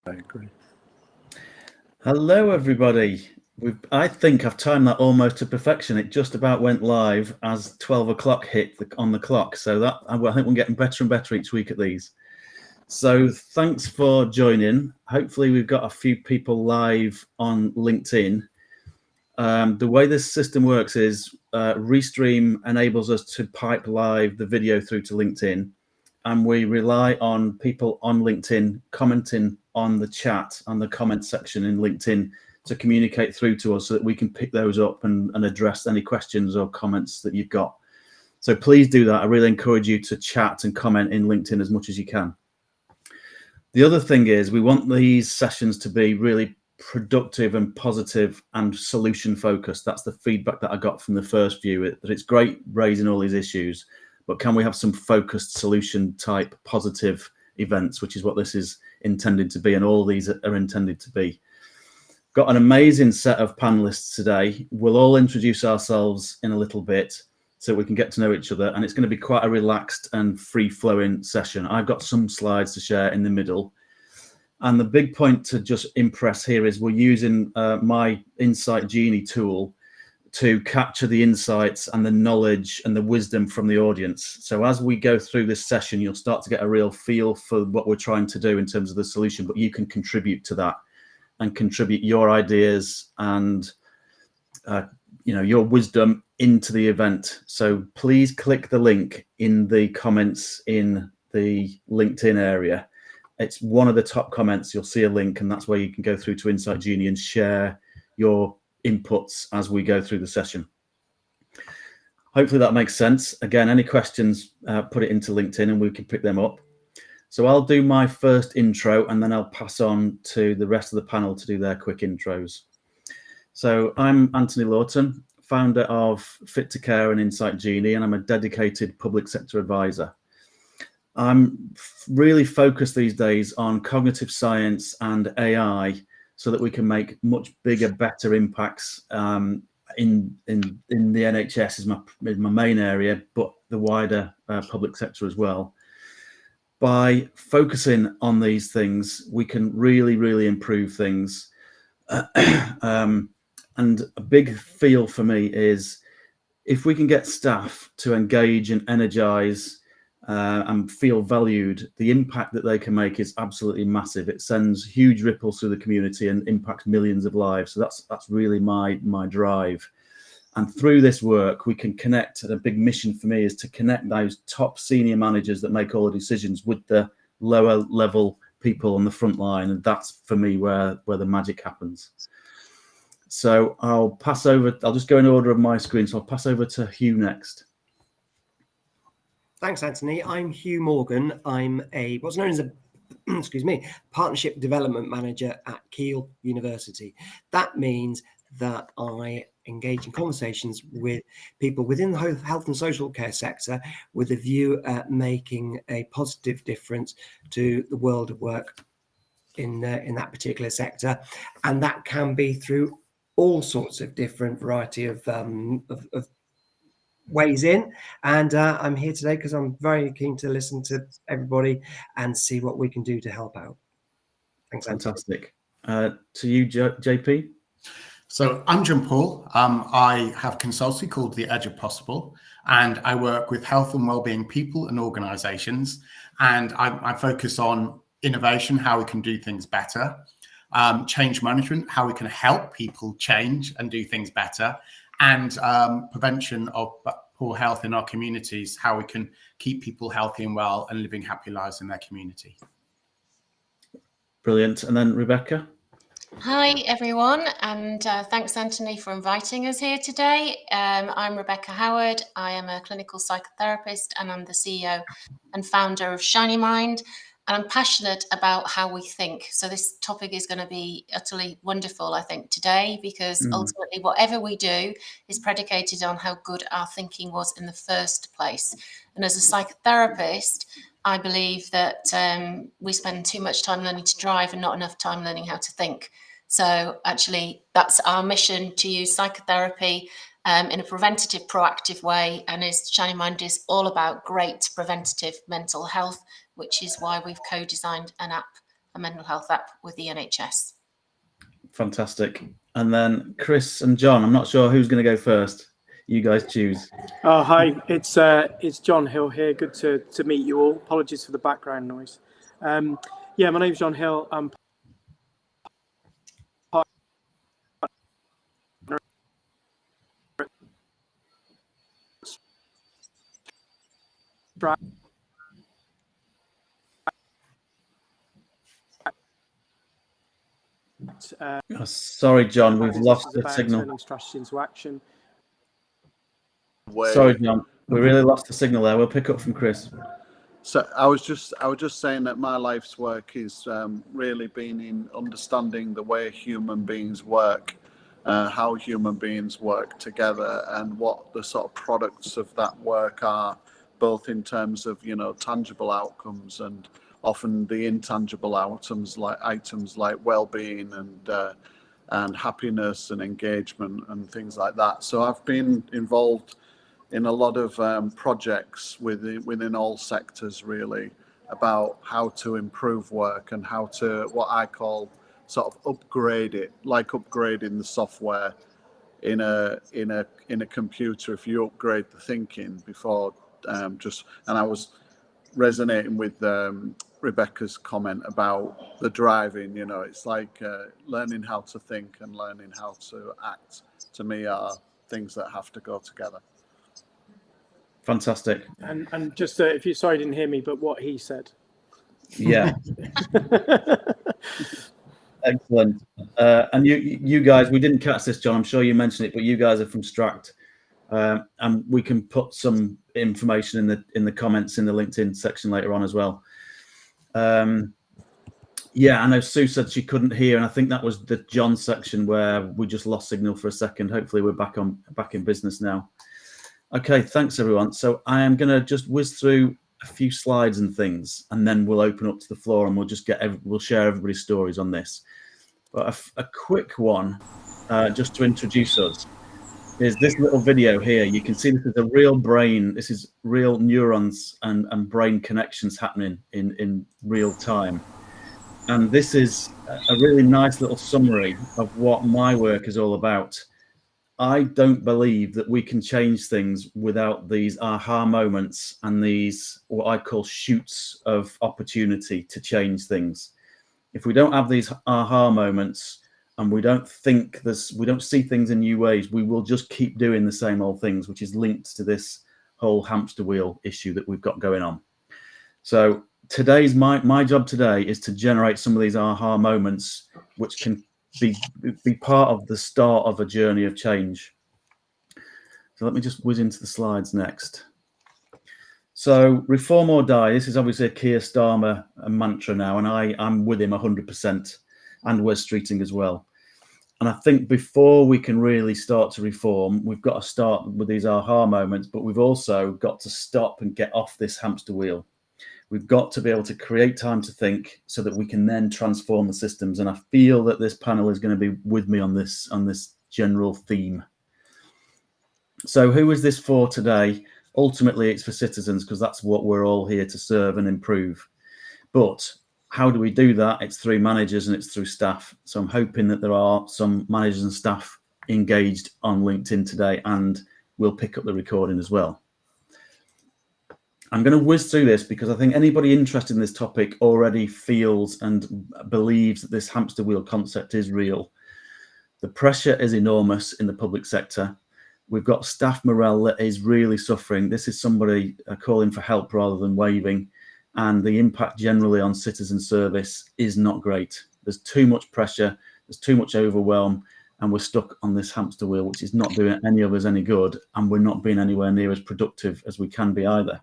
I agree. Hello, everybody. I think I've timed that almost to perfection. It just about went live as 12 o'clock hit on the clock. So that I think we're getting better and better each week at these. So thanks for joining. Hopefully we've got a few people live on LinkedIn. The way this system works is Restream enables us to pipe live the video through to LinkedIn. And we rely on people on LinkedIn commenting on the chat, on the comment section in LinkedIn, to communicate through to us so that we can pick those up and address any questions or comments that you've got. So please do that. I really encourage you to chat and comment in LinkedIn as much as you can. The other thing is we want these sessions to be really productive and positive and solution focused. That's the feedback that I got from the first view, that it's great raising all these issues, but can we have some focused solution type positive events, which is what this is intended to be, and all these are intended to be. Got an amazing set of panelists today. We'll all introduce ourselves in a little bit so we can get to know each other, and it's going to be quite a relaxed and free-flowing session. I've got some slides to share in the middle. And the big point to just impress here is we're using my Insight Genie tool to capture the insights and the knowledge and the wisdom from the audience. So as we go through this session, you'll start to get a real feel for what we're trying to do in terms of the solution, but you can contribute to that and contribute your ideas and your wisdom into the event. So please click the link in the comments in the LinkedIn area. It's one of the top comments. You'll see a link, and that's where you can go through to Insight Genie and share your inputs as we go through the session. Hopefully that makes sense. Again, any questions, put it into LinkedIn and we can pick them up. So I'll do my first intro and then I'll pass on to the rest of the panel to do their quick intros. So I'm Anthony Lawton, founder of Fit to Care and Insight Genie, and I'm a dedicated public sector advisor. I'm really focused these days on cognitive science and AI so that we can make much bigger, better impacts in the NHS is my main area, but the wider public sector as well. By focusing on these things, we can really, really improve things. And a big feel for me is if we can get staff to engage and energize and feel valued, the impact that they can make is absolutely massive. It sends huge ripples through the community and impacts millions of lives. So that's really my drive. And through this work, we can connect. And a big mission for me is to connect those top senior managers that make all the decisions with the lower level people on the front line. And that's for me where the magic happens. So I'll just go in order of my screen. So I'll pass over to Hugh next. Thanks, Anthony. I'm Hugh Morgan. I'm what's known as a partnership development manager at Keele University. That means that I engage in conversations with people within the health and social care sector with a view at making a positive difference to the world of work in that particular sector. And that can be through all sorts of different variety of ways in, and I'm here today because I'm very keen to listen to everybody and see what we can do to help out. Thanks, fantastic. To you, JP. So I'm John Paul. I have a consultancy called The Edge of Possible, and I work with health and wellbeing people and organisations, and I focus on innovation, how we can do things better, change management, how we can help people change and do things better, and prevention of poor health in our communities, how we can keep people healthy and well and living happy lives in their community. Brilliant. And then Rebecca. Hi, everyone, and thanks, Anthony, for inviting us here today. I'm Rebecca Howard. I am a clinical psychotherapist, and I'm the CEO and founder of Shiny Mind. And I'm passionate about how we think. So this topic is going to be utterly wonderful, I think, today, because ultimately whatever we do is predicated on how good our thinking was in the first place. And as a psychotherapist, I believe that we spend too much time learning to drive and not enough time learning how to think. So actually, that's our mission, to use psychotherapy in a preventative, proactive way. And as Shiny Mind is all about great preventative mental health, which is why we've co-designed an app a mental health app with the NHS. Fantastic. And then Chris and John, I'm not sure who's going to go first. You guys choose. Oh, hi, it's John Hill here. Good to meet you all. Apologies for the background noise. Yeah, my name's John Hill. I'm Strakt. Sorry, John, we've lost the about signal. turning strategy into action. Sorry, John, we really lost the signal there. We'll pick up from Chris. So I was just saying that my life's work is really been in understanding the way human beings work, how human beings work together, and what the sort of products of that work are, both in terms of, you know, tangible outcomes and often the intangible items like well-being and happiness and engagement and things like that. So I've been involved in a lot of projects within all sectors, really, about how to improve work and how to, what I call, sort of upgrade it, like upgrading the software in a computer. If you upgrade the thinking before and I was resonating with Rebecca's comment about the driving. You know, it's like learning how to think and learning how to act, to me, are things that have to go together. Fantastic. And just if you, sorry, I didn't hear me, but what he said. Yeah. Excellent. And you guys, we didn't catch this, John. I'm sure you mentioned it, but you guys are from Strakt, and we can put some information in the comments in the LinkedIn section later on as well. Yeah, I know Sue said she couldn't hear, and I think that was the John section where we just lost signal for a second. Hopefully, we're back in business now. Okay, thanks everyone. So I am going to just whiz through a few slides and things, and then we'll open up to the floor, and we'll share everybody's stories on this. But a quick one, just to introduce us, is this little video here. You can see this is a real brain. This is real neurons and brain connections happening in real time. And this is a really nice little summary of what my work is all about. I don't believe that we can change things without these aha moments and these, what I call, shoots of opportunity to change things. If we don't have these aha moments and we don't see things in new ways, we will just keep doing the same old things, which is linked to this whole hamster wheel issue that we've got going on. So today's my job today is to generate some of these aha moments, which can be part of the start of a journey of change. So let me just whiz into the slides next. So reform or die, this is obviously a Keir Starmer mantra now, and I'm with him 100%, and Wes Streeting as well. And I think before we can really start to reform, we've got to start with these aha moments, but we've also got to stop and get off this hamster wheel. We've got to be able to create time to think so that we can then transform the systems. And I feel that this panel is going to be with me on this general theme. So who is this for today? Ultimately, it's for citizens, because that's what we're all here to serve and improve. But how do we do that? It's through managers and it's through staff. So I'm hoping that there are some managers and staff engaged on LinkedIn today, and we'll pick up the recording as well. I'm going to whiz through this because I think anybody interested in this topic already feels and believes that this hamster wheel concept is real. The pressure is enormous in the public sector. We've got staff morale that is really suffering. This is somebody calling for help rather than waving. And the impact generally on citizen service is not great. There's too much pressure, there's too much overwhelm, and we're stuck on this hamster wheel, which is not doing any of us any good, and we're not being anywhere near as productive as we can be either.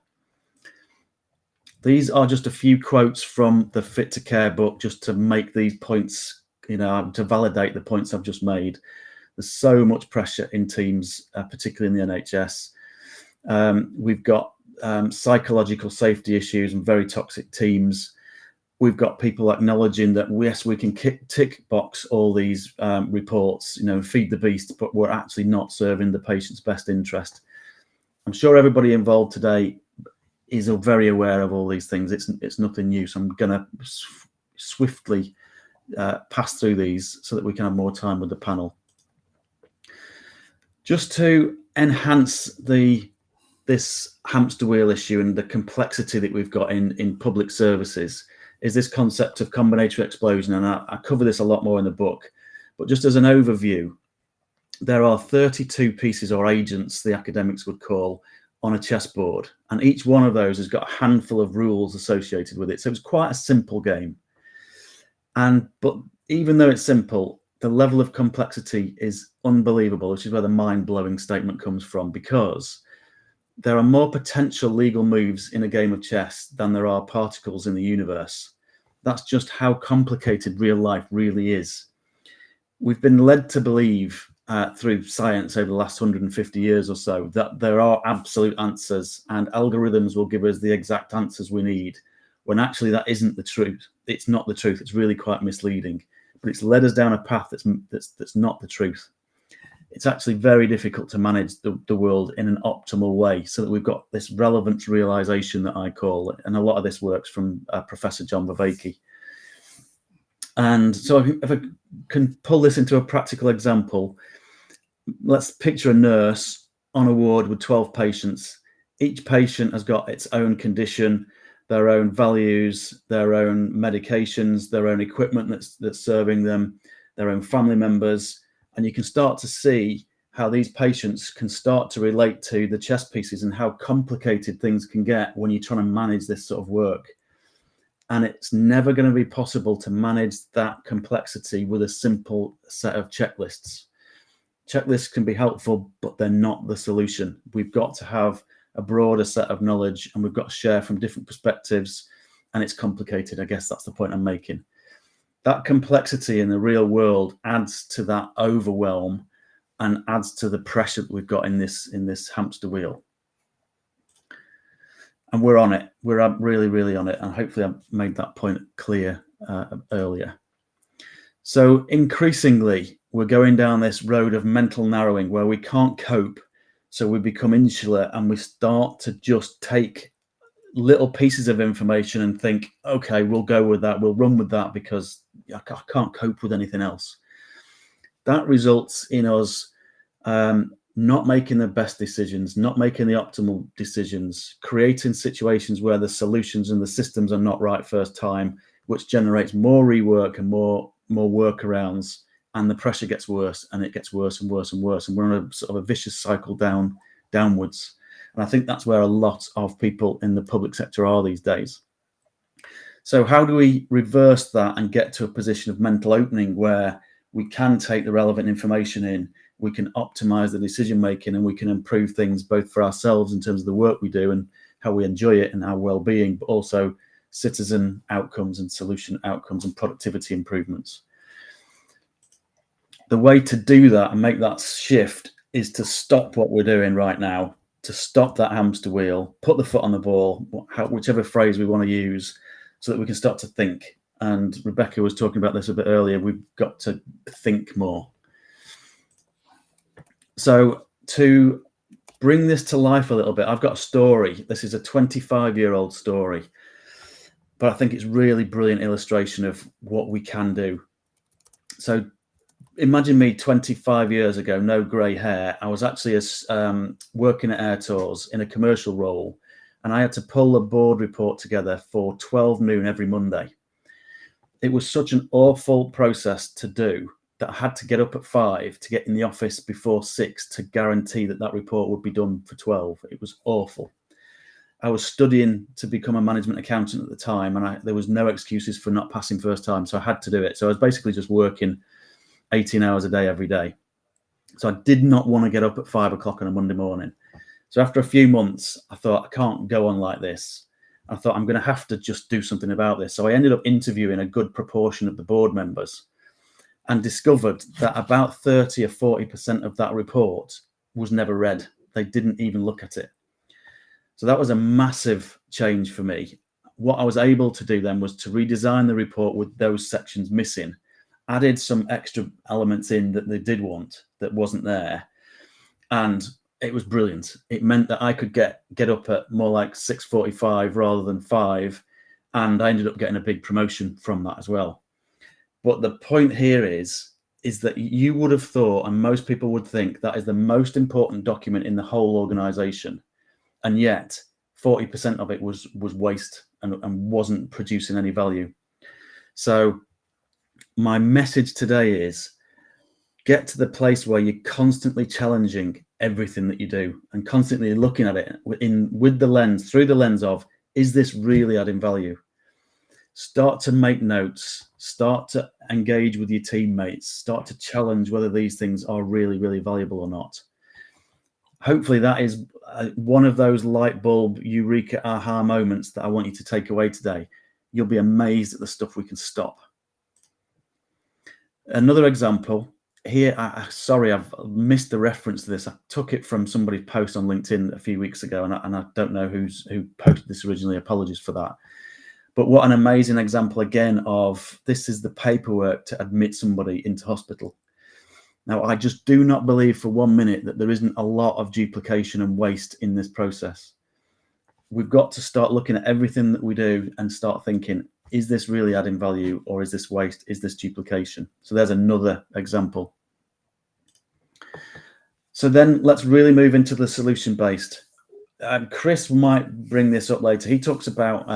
These are just a few quotes from the Fit to Care book, just to make these points, to validate the points I've just made. There's so much pressure in teams, particularly in the NHS. We've got psychological safety issues and very toxic teams. We've got people acknowledging that, yes, we can tick box all these reports, feed the beast, but we're actually not serving the patient's best interest. I'm sure everybody involved today is very aware of all these things. It's nothing new. So I'm going to swiftly pass through these so that we can have more time with the panel. Just to enhance this hamster wheel issue and the complexity that we've got in public services is this concept of combinatory explosion. And I cover this a lot more in the book, but just as an overview, there are 32 pieces or agents, the academics would call, on a chessboard. And each one of those has got a handful of rules associated with it. So it's quite a simple game. But even though it's simple, the level of complexity is unbelievable, which is where the mind-blowing statement comes from, because there are more potential legal moves in a game of chess than there are particles in the universe. That's just how complicated real life really is. We've been led to believe through science over the last 150 years or so that there are absolute answers and algorithms will give us the exact answers we need, when actually that isn't the truth. It's not the truth. It's really quite misleading, but it's led us down a path that's not the truth. It's actually very difficult to manage the world in an optimal way so that we've got this relevance realization that I call it. And a lot of this works from Professor John Vervaeke. And so if I can pull this into a practical example, let's picture a nurse on a ward with 12 patients. Each patient has got its own condition, their own values, their own medications, their own equipment that's serving them, their own family members. And you can start to see how these patients can start to relate to the chess pieces and how complicated things can get when you're trying to manage this sort of work. And it's never going to be possible to manage that complexity with a simple set of checklists. Checklists can be helpful, but they're not the solution. We've got to have a broader set of knowledge, and we've got to share from different perspectives, and it's complicated. I guess that's the point I'm making. That complexity in the real world adds to that overwhelm and adds to the pressure that we've got in this hamster wheel. And we're on it. We're really, really on it. And hopefully I've made that point clear earlier. So increasingly, we're going down this road of mental narrowing where we can't cope. So we become insular and we start to just take little pieces of information and think, okay, we'll go with that. We'll run with that because I can't cope with anything else. That results in us not making the best decisions, not making the optimal decisions, creating situations where the solutions and the systems are not right first time, which generates more rework and more workarounds, and the pressure gets worse, and it gets worse and worse and worse, and we're on a sort of a vicious cycle downwards. And I think that's where a lot of people in the public sector are these days. So how do we reverse that and get to a position of mental opening where we can take the relevant information in, we can optimize the decision making, and we can improve things both for ourselves in terms of the work we do and how we enjoy it and our well-being, but also citizen outcomes and solution outcomes and productivity improvements. The way to do that and make that shift is to stop what we're doing right now, to stop that hamster wheel, put the foot on the ball, whichever phrase we want to use, so that we can start to think. And Rebecca was talking about this a bit earlier. We've got to think more. So to bring this to life a little bit, I've got a story. This is a 25-year-old story, but I think it's really brilliant illustration of what we can do. So imagine me 25 years ago, no grey hair. I was actually working at Air Tours in a commercial role, and I had to pull a board report together for 12 noon every Monday. It was such an awful process to do that I had to get up at 5 to get in the office before 6 to guarantee that that report would be done for 12. It was awful. I was studying to become a management accountant at the time, and there was no excuses for not passing first time, so I had to do it. So I was basically just working 18 hours a day every day. So I did not want to get up at 5 o'clock on a Monday morning. So after a few months, I thought, I can't go on like this. I thought, I'm going to have to just do something about this. So I ended up interviewing a good proportion of the board members and discovered that about 30 or 40% of that report was never read. They didn't even look at it. So that was a massive change for me. What I was able to do then was to redesign the report with those sections missing, added some extra elements in that they did want that wasn't there. And it was brilliant. It meant that I could get up at more like 6:45 rather than 5 And I ended up getting a big promotion from that as well. But the point here is that you would have thought, and most people would think, that is the most important document in the whole organization. And yet 40% of it was waste and wasn't producing any value. So my message today is get to the place where you're constantly challenging everything that you do and constantly looking at it through the lens of, is this really adding value? Start to make notes, start to engage with your teammates, start to challenge whether these things are really, really valuable or not. Hopefully that is one of those light bulb eureka aha moments that I want you to take away today. You'll be amazed at the stuff we can stop. Another example here, sorry, I've missed the reference to this. I took it from somebody's post on LinkedIn a few weeks ago, and I don't know who posted this originally. Apologies for that. But what an amazing example again of, this is the paperwork to admit somebody into hospital. Now, I just do not believe for 1 minute that there isn't a lot of duplication and waste in this process. We've got to start looking at everything that we do and start thinking, is this really adding value, or is this waste? Is this duplication? So there's another example. So then let's really move into the solution-based. Chris might bring this up later. He talks about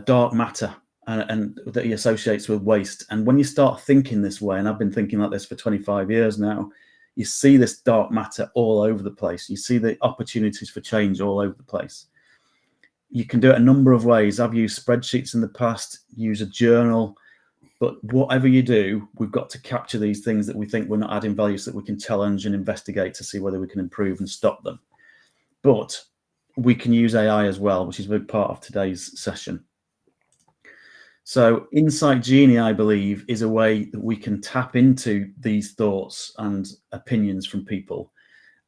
dark matter and that he associates with waste. And when you start thinking this way, and I've been thinking like this for 25 years now, you see this dark matter all over the place. You see the opportunities for change all over the place. You can do it a number of ways. I've used spreadsheets in the past, use a journal, but whatever you do, we've got to capture these things that we think we're not adding value so that we can challenge and investigate to see whether we can improve and stop them. But we can use AI as well, which is a big part of today's session. So Insight Genie, I believe, is a way that we can tap into these thoughts and opinions from people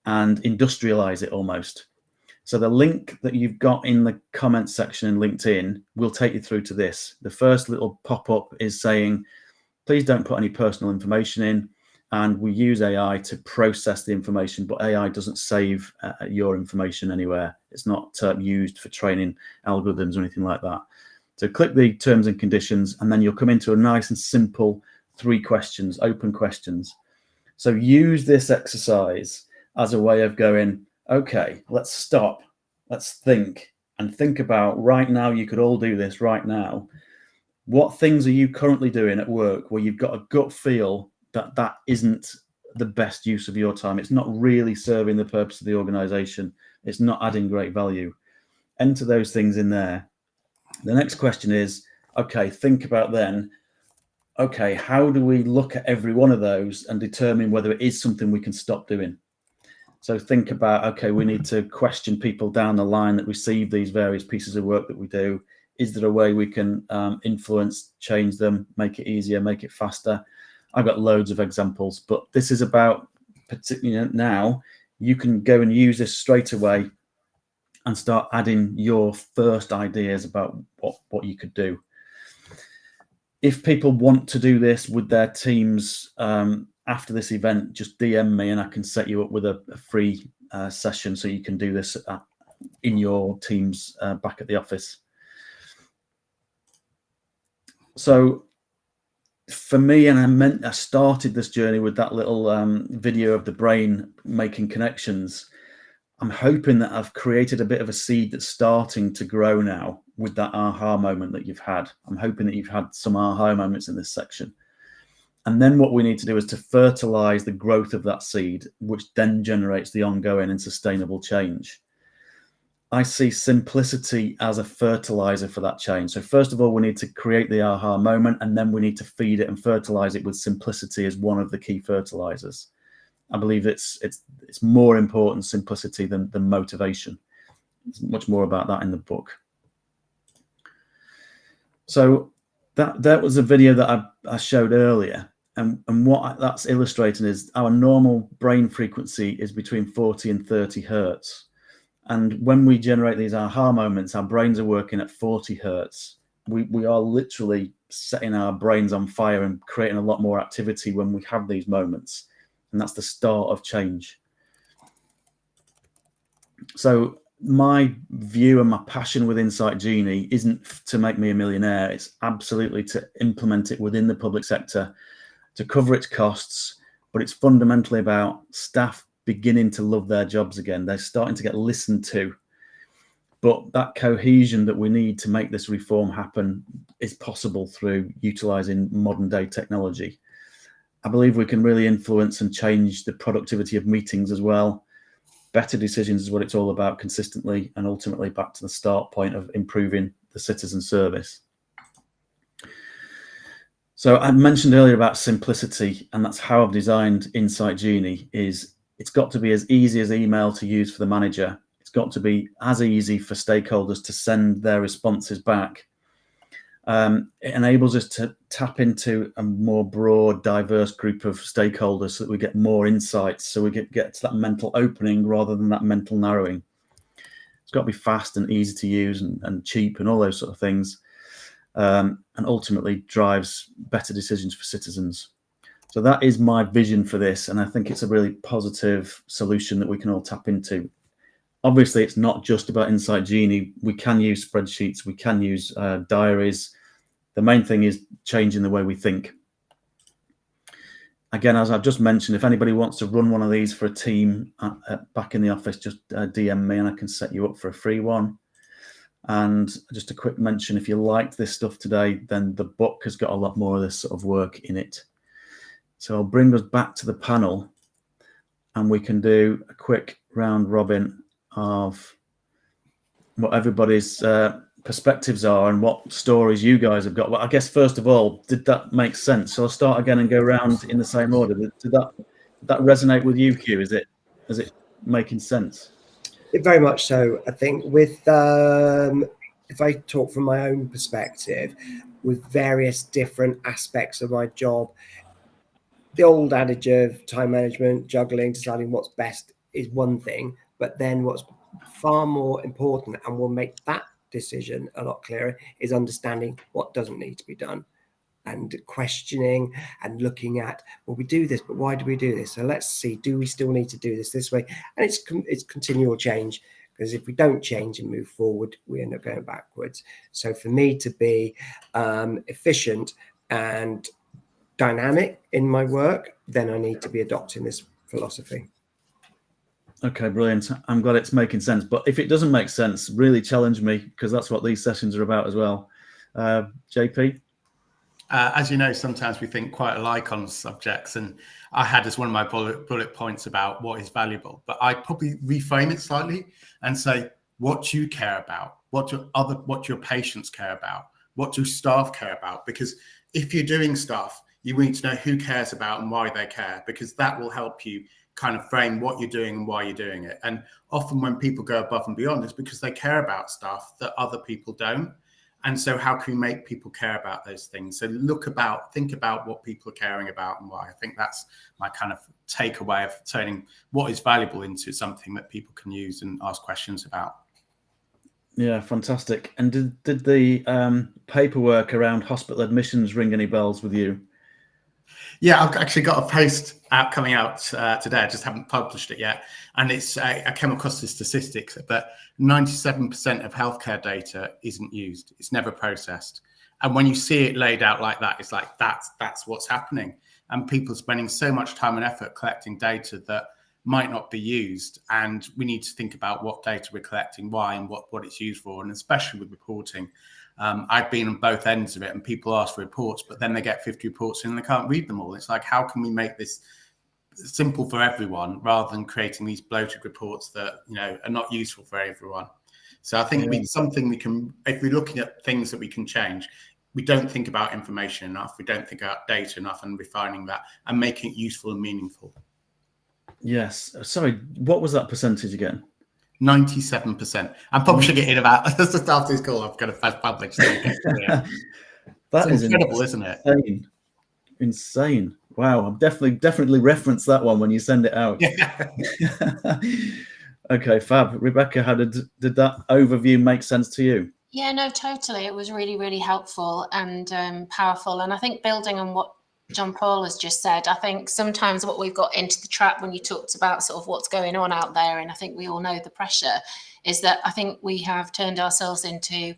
and industrialize it almost. So the link that you've got in the comments section in LinkedIn will take you through to this. The first little pop-up is saying, please don't put any personal information in. And we use AI to process the information, but AI doesn't save your information anywhere. It's not used for training algorithms or anything like that. So click the terms and conditions, and then you'll come into a nice and simple 3 questions, open questions. So use this exercise as a way of going, okay, let's stop, let's think, and think about right now. You could all do this right now. What things are you currently doing at work where you've got a gut feel that that isn't the best use of your time? It's not really serving the purpose of the organization. It's not adding great value. Enter those things in there. The next question is, okay, think about then, okay, how do we look at every one of those and determine whether it is something we can stop doing? So think about, okay, we need to question people down the line that receive these various pieces of work that we do. Is there a way we can influence, change them, make it easier, make it faster? I've got loads of examples, but this is about, now you can go and use this straight away and start adding your first ideas about what you could do. If people want to do this with their teams after this event, just DM me and I can set you up with a free session so you can do this in your teams back at the office. So for me, and I started this journey with that little video of the brain making connections. I'm hoping that I've created a bit of a seed that's starting to grow now with that aha moment that you've had. I'm hoping that you've had some aha moments in this section. And then what we need to do is to fertilize the growth of that seed, which then generates the ongoing and sustainable change. I see simplicity as a fertilizer for that change. So first of all, we need to create the aha moment, and then we need to feed it and fertilize it with simplicity as one of the key fertilizers. I believe it's more important, simplicity, than motivation. There's much more about that in the book. So that was a video that I showed earlier. And what that's illustrating is our normal brain frequency is between 40 and 30 hertz. And when we generate these aha moments, our brains are working at 40 hertz. We are literally setting our brains on fire and creating a lot more activity when we have these moments. And that's the start of change. So my view and my passion with Insight Genie isn't to make me a millionaire. It's absolutely to implement it within the public sector, to cover its costs, but it's fundamentally about staff beginning to love their jobs again. They're starting to get listened to. But that cohesion that we need to make this reform happen is possible through utilising modern day technology. I believe we can really influence and change the productivity of meetings as well. Better decisions is what it's all about consistently, and ultimately back to the start point of improving the citizen service. So I mentioned earlier about simplicity, and that's how I've designed Insight Genie. It's got to be as easy as email to use for the manager. It's got to be as easy for stakeholders to send their responses back. It enables us to tap into a more broad, diverse group of stakeholders so that we get more insights, so we get to that mental opening rather than that mental narrowing. It's got to be fast and easy to use and cheap and all those sort of things, and ultimately drives better decisions for citizens. So that is my vision for this, and I think it's a really positive solution that we can all tap into. Obviously, it's not just about Insight Genie. We can use spreadsheets, we can use diaries. The main thing is changing the way we think. Again, as I've just mentioned, if anybody wants to run one of these for a team back in the office, just DM me and I can set you up for a free one. And just a quick mention, if you liked this stuff today, then the book has got a lot more of this sort of work in it. So I'll bring us back to the panel and we can do a quick round robin of what everybody's perspectives are and what stories you guys have got. Well, I guess first of all, did that make sense? So I'll start again and go around in the same order. Did that resonate with you, Hugh? Is it making sense? Very much so. I think with if I talk from my own perspective, with various different aspects of my job, the old adage of time management, juggling, deciding what's best is one thing, but then what's far more important and will make that decision a lot clearer is understanding what doesn't need to be done and questioning and looking at, well, we do this, but why do we do this? So let's see, do we still need to do this way? And it's continual change, because if we don't change and move forward, we end up going backwards. So for me to be efficient and dynamic in my work, then I need to be adopting this philosophy. Okay, brilliant. I'm glad it's making sense. But if it doesn't make sense, really challenge me, because that's what these sessions are about as well. JP? As you know, sometimes we think quite alike on subjects, and I had as one of my bullet points about what is valuable, but I probably reframe it slightly and say, what do you care about? What do your patients care about? What do staff care about? Because if you're doing stuff, you need to know who cares about and why they care, because that will help you kind of frame what you're doing and why you're doing it. And often when people go above and beyond, it's because they care about stuff that other people don't. And so how can we make people care about those things? So think about what people are caring about and why. I think that's my kind of takeaway of turning what is valuable into something that people can use and ask questions about. Yeah, fantastic. And did the paperwork around hospital admissions ring any bells with you? Yeah, I've actually got a post coming out today. I just haven't published it yet. And I came across the statistics that 97% of healthcare data isn't used. It's never processed. And when you see it laid out like that, it's like, that's what's happening. And people are spending so much time and effort collecting data that might not be used. And we need to think about what data we're collecting, why, and what it's used for. And especially with reporting. I've been on both ends of it, and people ask for reports, but then they get 50 reports and they can't read them all. It's like, how can we make this simple for everyone rather than creating these bloated reports that, are not useful for everyone? So I think it's something we can, if we're looking at things that we can change, we don't think about information enough, we don't think about data enough, and refining that and making it useful and meaningful. Yes. Sorry, what was that percentage again? 97%. I'm publishing it in about just after this call. I've got to fast publish. That is incredible, isn't it? Insane. Wow. I'll definitely reference that one when you send it out. Yeah. Okay, fab. Rebecca, how did that overview make sense to you? Yeah, no, totally. It was really, really helpful and powerful. And I think building on what John Paul has just said. I think sometimes what we've got into the trap when you talked about sort of what's going on out there, and I think we all know the pressure, is that I think we have turned ourselves into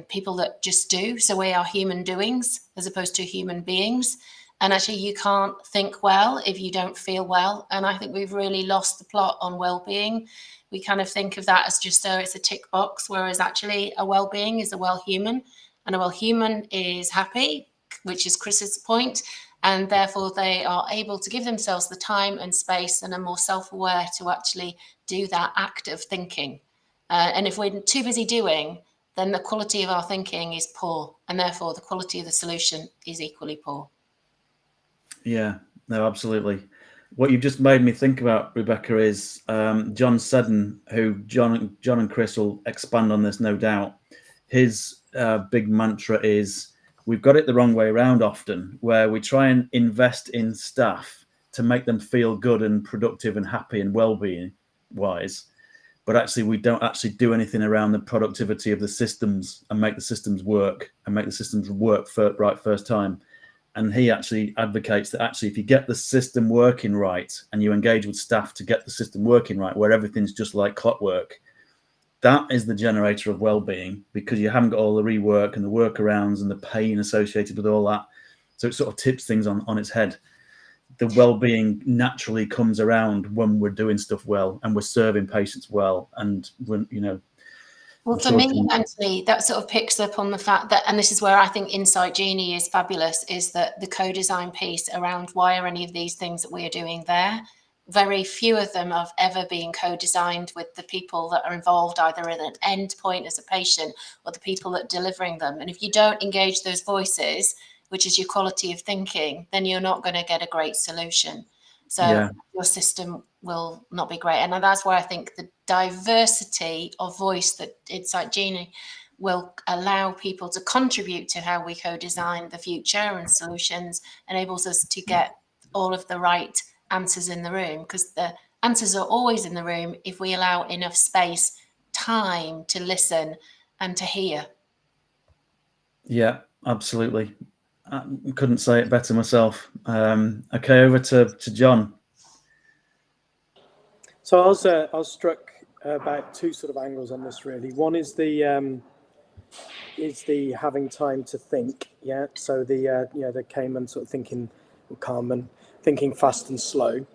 people that just do. So we are human doings as opposed to human beings. And actually, you can't think well if you don't feel well. And I think we've really lost the plot on well-being. We kind of think of that as just so it's a tick box, whereas actually a well-being is a well-human, and a well-human is happy, which is Chris's point, and therefore they are able to give themselves the time and space and are more self-aware to actually do that act of thinking. And if we're too busy doing, then the quality of our thinking is poor, and therefore the quality of the solution is equally poor. Yeah, no, absolutely. What you've just made me think about, Rebecca, is John Seddon, who John and Chris will expand on this, no doubt. His big mantra is, we've got it the wrong way around often, where we try and invest in staff to make them feel good and productive and happy and well-being wise, but actually we don't actually do anything around the productivity of the systems and make the systems work right first time. And he actually advocates that actually if you get the system working right and you engage with staff to get the system working right, where everything's just like clockwork, that is the generator of well-being, because you haven't got all the rework and the workarounds and the pain associated with all that. So it sort of tips things on its head. The well-being naturally comes around when we're doing stuff well and we're serving patients well. And when, you know, well, for me, Anthony, that sort of picks up on the fact that, and this is where I think Insight Genie is fabulous, is that the co-design piece around why are any of these things that we are doing there, very few of them have ever been co-designed with the people that are involved, either at an end point as a patient or the people that are delivering them. And if you don't engage those voices, which is your quality of thinking, then you're not going to get a great solution. So your system will not be great. And that's where I think the diversity of voice that Insight Genie will allow people to contribute to how we co-design the future and solutions, enables us to get all of the right answers in the room, because the answers are always in the room if we allow enough space, time to listen and to hear. Yeah, absolutely. I couldn't say it better myself. Okay, over to John. So I was struck about two sort of angles on this really. One is the having time to think. Yeah. So the Kahneman sort of thinking, or Kahneman thinking fast and slow.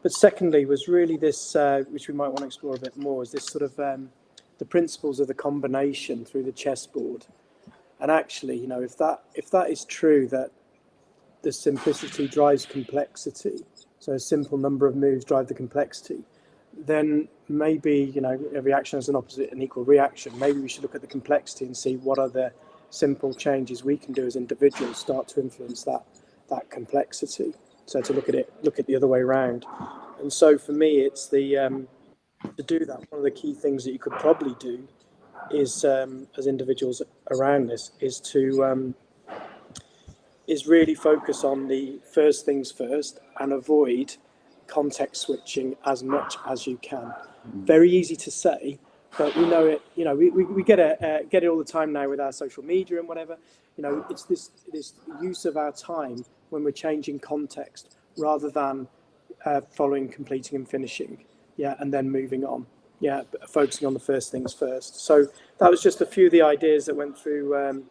But secondly was really this, which we might want to explore a bit more, is this sort of the principles of the combination through the chessboard. And actually, you know, if that is true, that the simplicity drives complexity, so a simple number of moves drive the complexity, then maybe, you know, every action has an opposite and equal reaction. Maybe we should look at the complexity and see what are the simple changes we can do as individuals start to influence that complexity. So to look at the other way around. And so for me, it's to do that, one of the key things that you could probably do is, as individuals around this, is really focus on the first things first and avoid context switching as much as you can. Very easy to say, but we know it. You know, we get it all the time now with our social media and whatever. You know, it's this use of our time when we're changing context rather than following, completing, and finishing. Yeah, and then moving on. Yeah, focusing on the first things first. So that was just a few of the ideas that went through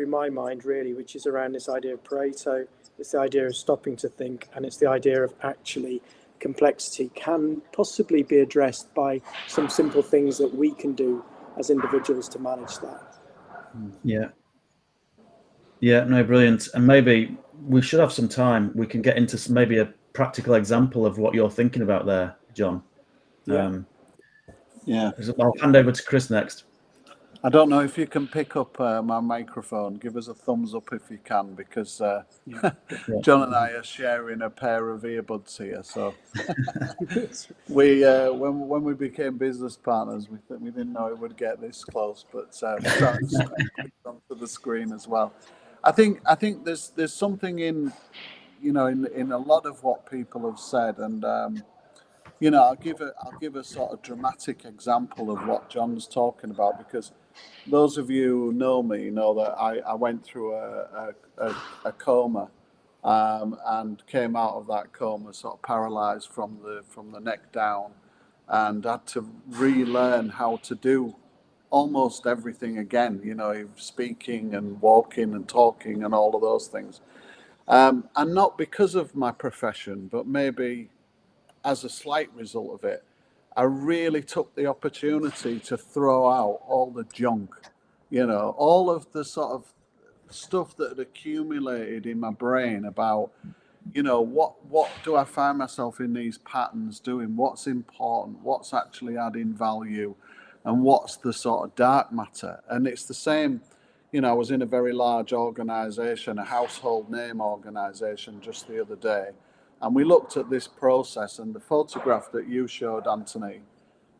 my mind, really, which is around this idea of Pareto. It's the idea of stopping to think, and it's the idea of actually complexity can possibly be addressed by some simple things that we can do as individuals to manage that. Yeah, no, brilliant. And maybe we should have some time. We can get into maybe a practical example of what you're thinking about there, John. I'll hand over to Chris next. I don't know if you can pick up my microphone. Give us a thumbs up if you can, because John and I are sharing a pair of earbuds here. So we, when we became business partners, we didn't know it would get this close, but onto the screen as well. I think there's something in a lot of what people have said, and I'll give a sort of dramatic example of what John's talking about, because those of you who know me know that I went through a coma, and came out of that coma sort of paralyzed from the neck down, and had to relearn how to do almost everything again. You know, speaking and walking and talking and all of those things, and not because of my profession, but maybe as a slight result of it. I really took the opportunity to throw out all the junk, you know, all of the sort of stuff that had accumulated in my brain about, you know, what do I find myself in these patterns doing? What's important? What's actually adding value? And what's the sort of dark matter? And it's the same, you know, I was in a very large organization, a household name organization just the other day. And we looked at this process, and the photograph that you showed, Anthony,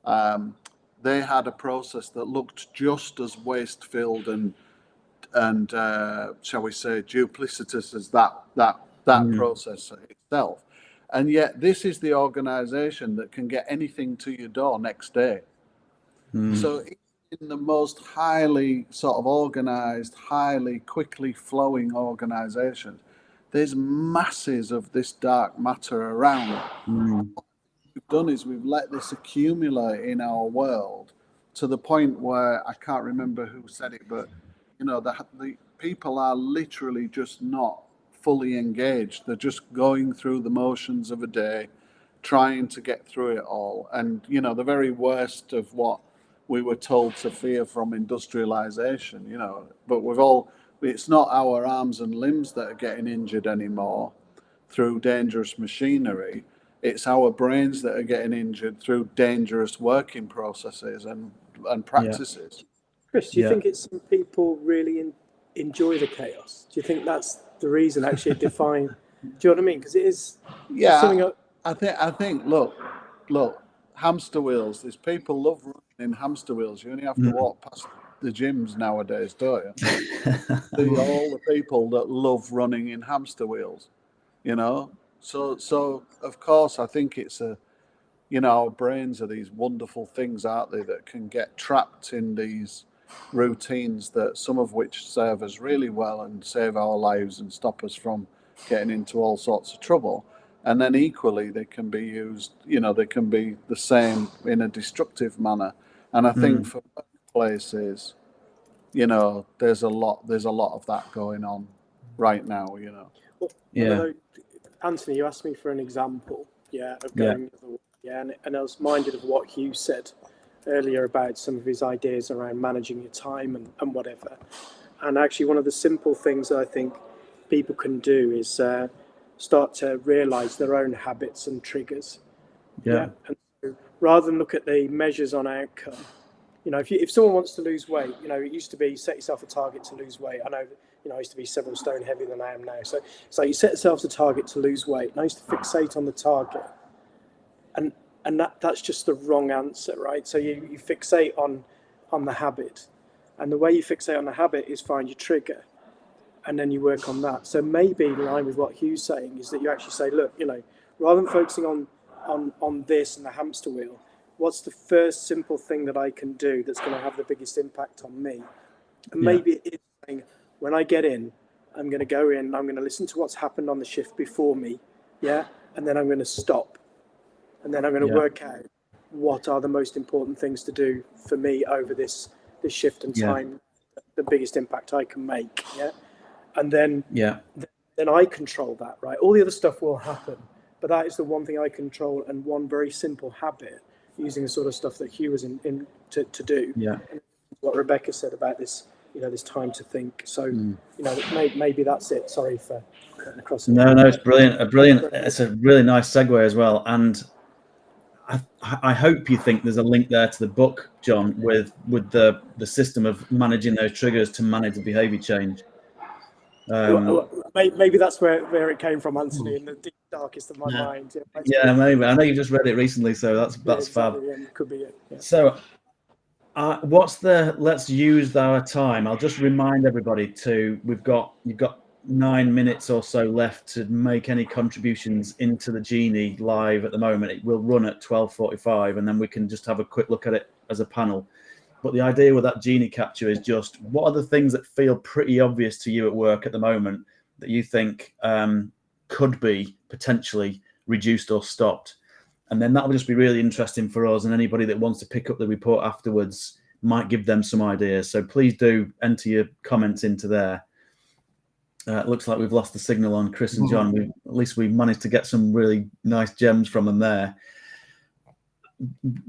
they had a process that looked just as waste-filled and shall we say duplicitous as that process itself. And yet this is the organization that can get anything to your door next day. So in the most highly sort of organized, highly quickly flowing organizations, there's masses of this dark matter around. What we've done is we've let this accumulate in our world to the point where, I can't remember who said it, but you know, the people are literally just not fully engaged. They're just going through the motions of a day, trying to get through it all. And you know, the very worst of what we were told to fear from industrialization, you know, but it's not our arms and limbs that are getting injured anymore through dangerous machinery. It's our brains that are getting injured through dangerous working processes and practices. Yeah. Chris, do you think it's some people really enjoy the chaos? Do you think that's the reason actually define? Do you know what I mean? Because it is. Yeah, I think. Look, hamster wheels. There's people love running in hamster wheels. You only have to walk past the gyms nowadays, don't you? See all the people that love running in hamster wheels, you know. So of course I think it's you know, our brains are these wonderful things, aren't they, that can get trapped in these routines, that some of which serve us really well and save our lives and stop us from getting into all sorts of trouble. And then equally they can be used, you know, they can be the same in a destructive manner. And I think for workplaces, you know, there's a lot of that going on right now, you know. Well, Anthony, you asked me for an example, of going the other way. And I was minded of what Hugh said earlier about some of his ideas around managing your time and whatever. And actually, one of the simple things that I think people can do is start to realize their own habits and triggers. And so rather than look at the measures on outcome, you know, if someone wants to lose weight, you know, it used to be set yourself a target to lose weight. I know, you know, I used to be several stone heavier than I am now. So it's like you set yourself a target to lose weight. And I used to fixate on the target. And that's just the wrong answer, right? So you fixate on the habit. And the way you fixate on the habit is find your trigger. And then you work on that. So maybe in line with what Hugh's saying is that you actually say, look, you know, rather than focusing on this and the hamster wheel, what's the first simple thing that I can do that's going to have the biggest impact on me? And maybe it is saying, when I get in, I'm going to go in, I'm going to listen to what's happened on the shift before me, and then I'm going to stop. And then I'm going to work out what are the most important things to do for me over this shift and time, the biggest impact I can make, And then I control that, right? All the other stuff will happen, but that is the one thing I control, and one very simple habit, using the sort of stuff that Hugh was in to do. And what Rebecca said about this, you know, this time to think. So, you know, maybe that's it. Sorry for cutting across. No, it's brilliant. It's a really nice segue as well. And I hope you think there's a link there to the book, John, with the system of managing those triggers to manage the behaviour change. Maybe that's where it came from, Anthony, in the deep darkest of my mind. Maybe. I know you just read it recently, so that's fab. Could be it. So, let's use our time. I'll just remind everybody you've got 9 minutes or so left to make any contributions into the Genie live at the moment. It will run at 12:45, and then we can just have a quick look at it as a panel. But the idea with that Genie capture is just, what are the things that feel pretty obvious to you at work at the moment that you think could be potentially reduced or stopped? And then that will just be really interesting for us, and anybody that wants to pick up the report afterwards might give them some ideas. So please do enter your comments into there. It looks like we've lost the signal on Chris and John. At least we managed to get some really nice gems from them there.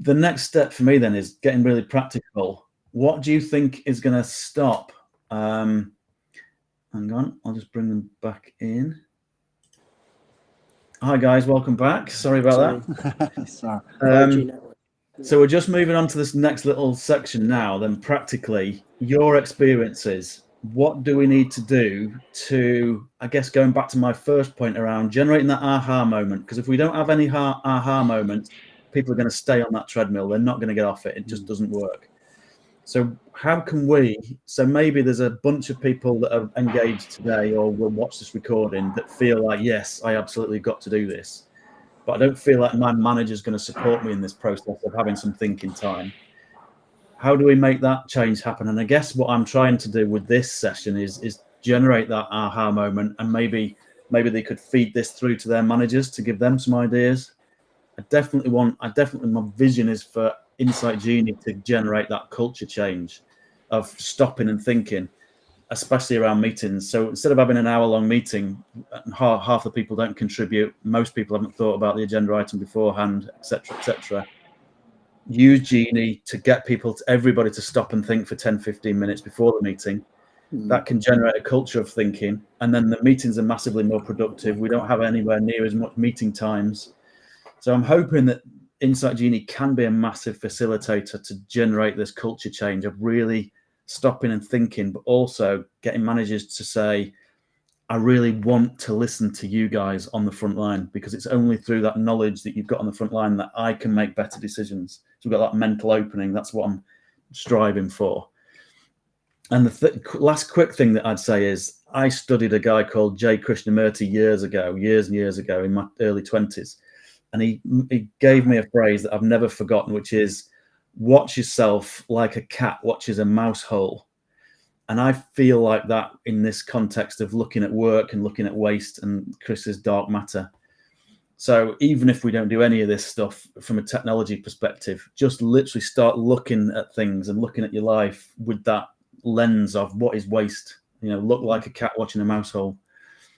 The next step for me then is getting really practical. What do you think is going to stop? Hang on, I'll just bring them back in. Hi guys, welcome back. Sorry about that. Sorry. So we're just moving on to this next little section now. Then practically, your experiences. What do we need to do to, I guess, going back to my first point around generating that aha moment? Because if we don't have any aha moment, people are going to stay on that treadmill. They're not going to get off it. It just doesn't work. So how can we, so maybe there's a bunch of people that are engaged today or will watch this recording that feel like, yes, I absolutely got to do this, but I don't feel like my manager's going to support me in this process of having some thinking time. How do we make that change happen? And I guess what I'm trying to do with this session is generate that aha moment, and maybe they could feed this through to their managers to give them some ideas. My vision is for Insight Genie to generate that culture change of stopping and thinking, especially around meetings. So instead of having an hour-long meeting, half the people don't contribute, most people haven't thought about the agenda item beforehand, etc. Use Genie to get everybody to stop and think for 10-15 minutes before the meeting. That can generate a culture of thinking, and then the meetings are massively more productive. We don't have anywhere near as much meeting times. So I'm hoping that Insight Genie can be a massive facilitator to generate this culture change of really stopping and thinking, but also getting managers to say, I really want to listen to you guys on the front line, because it's only through that knowledge that you've got on the front line that I can make better decisions. So we've got that mental opening. That's what I'm striving for. And the last quick thing that I'd say is I studied a guy called J. Krishnamurti years and years ago in my early 20s. And he gave me a phrase that I've never forgotten, which is, watch yourself like a cat watches a mouse hole. And I feel like that in this context of looking at work and looking at waste and Chris's dark matter. So even if we don't do any of this stuff from a technology perspective, just literally start looking at things and looking at your life with that lens of what is waste. Look like a cat watching a mouse hole.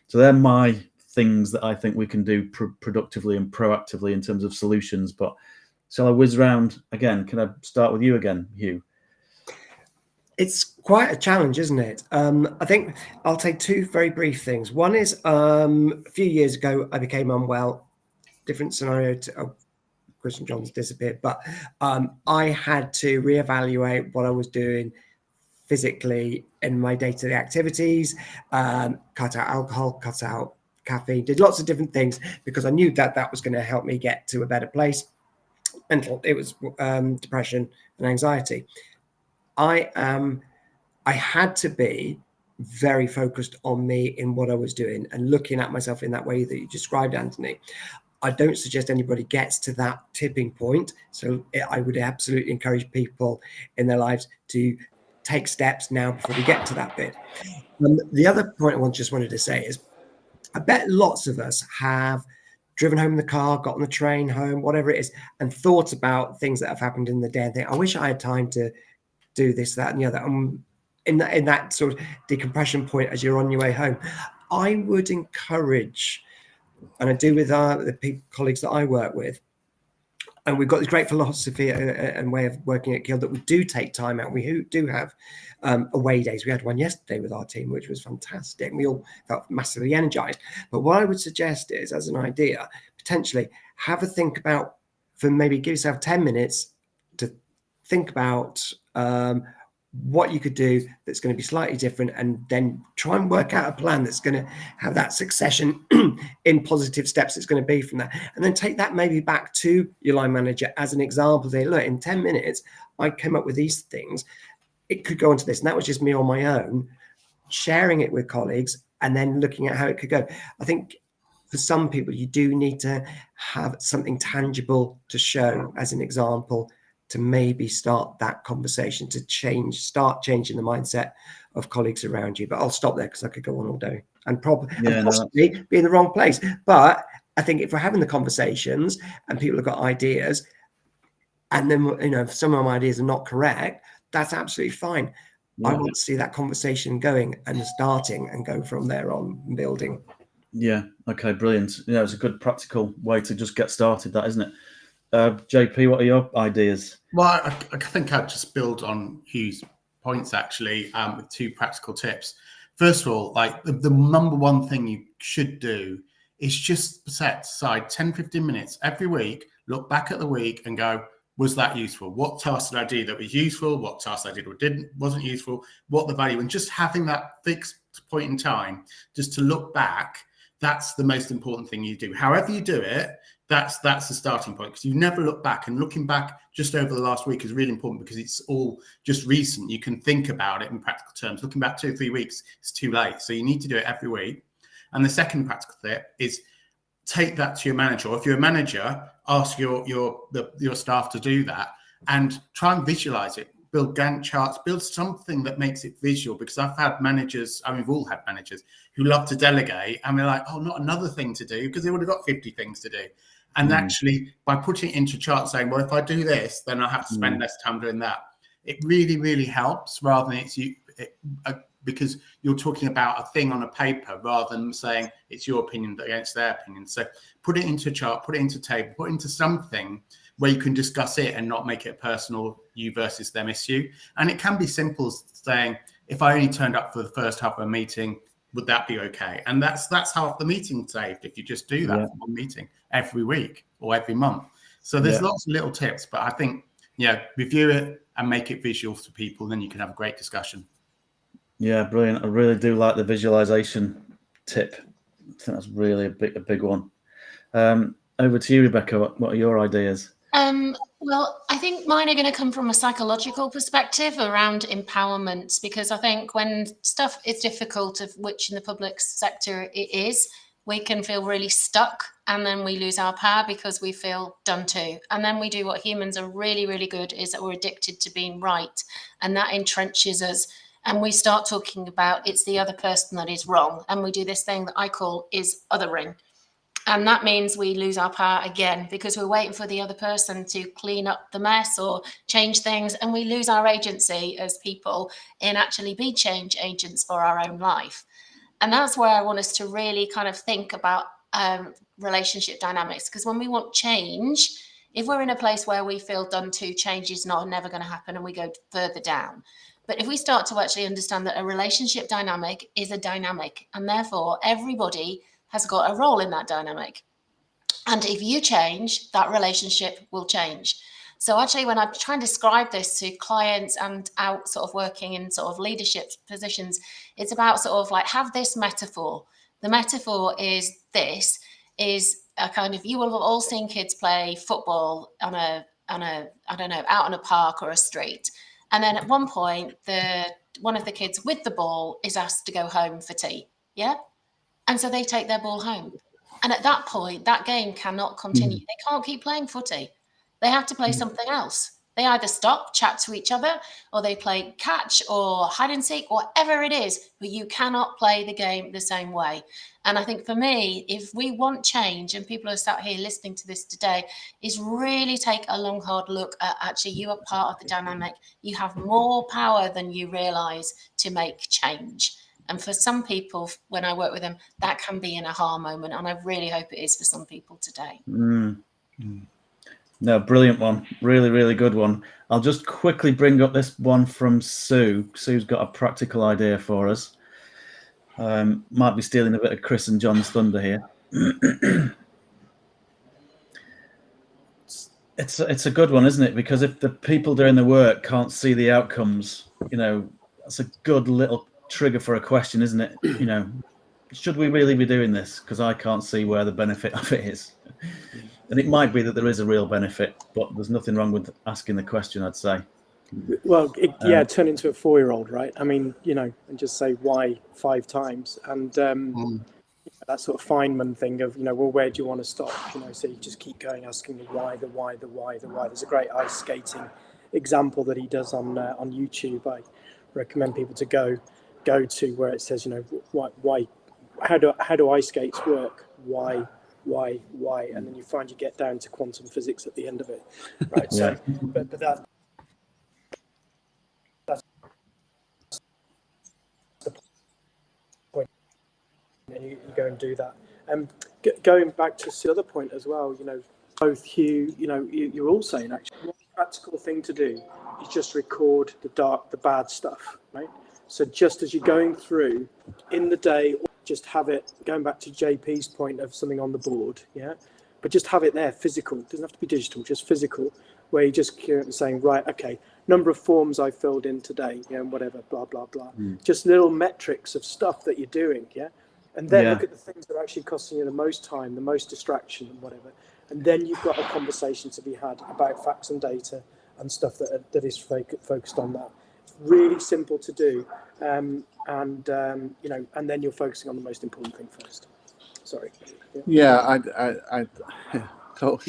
So they're my things that I think we can do productively and proactively in terms of solutions. But shall I whiz around again? Can I start with you again, Hugh? It's quite a challenge, isn't it? I think I'll take two very brief things. One is a few years ago, I became unwell. Different scenario to Chris and John's disappeared, but I had to reevaluate what I was doing physically in my day-to-day activities, cut out alcohol, cut out caffeine, did lots of different things because I knew that was going to help me get to a better place. It was depression and anxiety. I had to be very focused on me in what I was doing and looking at myself in that way that you described, Anthony. I don't suggest anybody gets to that tipping point. So I would absolutely encourage people in their lives to take steps now before we get to that bit. The other point I just wanted to say is I bet lots of us have driven home in the car, got on the train home, whatever it is, and thought about things that have happened in the day and think, I wish I had time to do this, that, and the other. In that sort of decompression point as you're on your way home, I would encourage, and I do with the colleagues that I work with, and we've got this great philosophy and way of working at Keel that we do take time out. We do have away days. We had one yesterday with our team, which was fantastic. We all felt massively energized. But what I would suggest is, as an idea, potentially have a think about, maybe give yourself 10 minutes to think about what you could do that's going to be slightly different, and then try and work out a plan that's going to have that succession in positive steps that's going to be from that, and then take that maybe back to your line manager as an example. Say, look, in 10 minutes I came up with these things, it could go into this, and that was just me on my own, sharing it with colleagues and then looking at how it could go. I think for some people you do need to have something tangible to show as an example to maybe start that conversation to start changing the mindset of colleagues around you. But I'll stop there because I could go on all day and possibly be in the wrong place. But I think if we're having the conversations and people have got ideas, and then, if some of my ideas are not correct, that's absolutely fine. I want to see that conversation going and starting and go from there on building. Yeah. Okay. Brilliant. Yeah, it's a good practical way to just get started, that, isn't it? JP, what are your ideas? Well, I think I'd just build on Hugh's points actually, with 2 practical tips. First of all, like the number one thing you should do is just set aside 10-15 minutes every week, look back at the week and go, was that useful? What task did I do that was useful? What task I did or wasn't useful? What the value? And just having that fixed point in time, just to look back, that's the most important thing you do. However you do it, that's the starting point, because you never look back. And looking back just over the last week is really important because it's all just recent. You can think about it in practical terms. Looking back 2 or 3 weeks, it's too late. So you need to do it every week. And the second practical tip is take that to your manager. Or if you're a manager, ask your staff to do that and try and visualize it. Build Gantt charts, build something that makes it visual, because I've had managers, we've all had managers who love to delegate and they're like, oh, not another thing to do, because they would have got 50 things to do. And actually, by putting it into charts, saying, well, if I do this, then I have to spend less time doing that. It really, really helps, rather than because you're talking about a thing on a paper rather than saying it's your opinion against their opinion. So put it into a chart, put it into a table, put it into something where you can discuss it and not make it a personal you versus them issue. And it can be simple as saying, if I only turned up for the first half of a meeting, would that be okay? And that's half the meeting saved if you just do that one meeting every week or every month. So there's lots of little tips, but I think, review it and make it visual for people, then you can have a great discussion. Yeah, brilliant. I really do like the visualization tip. I think that's really a big one. Over to you, Rebecca. What are your ideas? Well, I think mine are going to come from a psychological perspective around empowerment, because I think when stuff is difficult, of which in the public sector it is, we can feel really stuck, and then we lose our power because we feel done to. And then we do what humans are really, really good, is that we're addicted to being right, and that entrenches us. And we start talking about it's the other person that is wrong. And we do this thing that I call is othering. And that means we lose our power again, because we're waiting for the other person to clean up the mess or change things. And we lose our agency as people in actually be change agents for our own life. And that's where I want us to really kind of think about relationship dynamics. Because when we want change, if we're in a place where we feel done to, change is never going to happen, and we go further down. But if we start to actually understand that a relationship dynamic is a dynamic, and therefore everybody has got a role in that dynamic. And if you change, that relationship will change. So actually, when I try and describe this to clients and out sort of working in sort of leadership positions, it's about sort of like have this metaphor. The metaphor is this, is a kind of, you will have all seen kids play football on a I don't know, out on a park or a street. And then at one point, one of the kids with the ball is asked to go home for tea. Yeah. And so they take their ball home. And at that point, that game cannot continue. They can't keep playing footy. They have to play something else. They either stop, chat to each other, or they play catch or hide and seek, whatever it is, but you cannot play the game the same way. And I think for me, if we want change, and people are sat here listening to this today, is really take a long, hard look at actually you are part of the dynamic. You have more power than you realize to make change. And for some people, when I work with them, that can be an aha moment. And I really hope it is for some people today. No, brilliant one. Really, really good one. I'll just quickly bring up this one from Sue. Sue's got a practical idea for us. Might be stealing a bit of Chris and John's thunder here. It's a good one, isn't it? Because if the people doing the work can't see the outcomes, that's a good little trigger for a question, isn't it? Should we really be doing this? Because I can't see where the benefit of it is. And it might be that there is a real benefit, but there's nothing wrong with asking the question, I'd say. Well, turn into a 4-year-old, right? I mean, and just say why 5 times. And that sort of Feynman thing of, well, where do you want to stop? So you just keep going, asking the why. There's a great ice skating example that he does on YouTube. I recommend people to go to, where it says, why, how do ice skates work? Why, and then you find you get down to quantum physics at the end of it, right? So, but that's the point, and you go and do that. Going back to the other point as well, both Hugh, you're all saying actually, one practical thing to do is just record the bad stuff, right? So just as you're going through in the day, just have it, going back to JP's point of something on the board, but just have it there, physical. It doesn't have to be digital, just physical, where you're just saying, right, okay, number of forms I filled in today, and whatever, blah, blah, blah. Just little metrics of stuff that you're doing, and then look at the things that are actually costing you the most time, the most distraction, and whatever. And then you've got a conversation to be had about facts and data and stuff that is focused on that. It's really simple to do, and then you're focusing on the most important thing first. Sorry. Yeah, I don't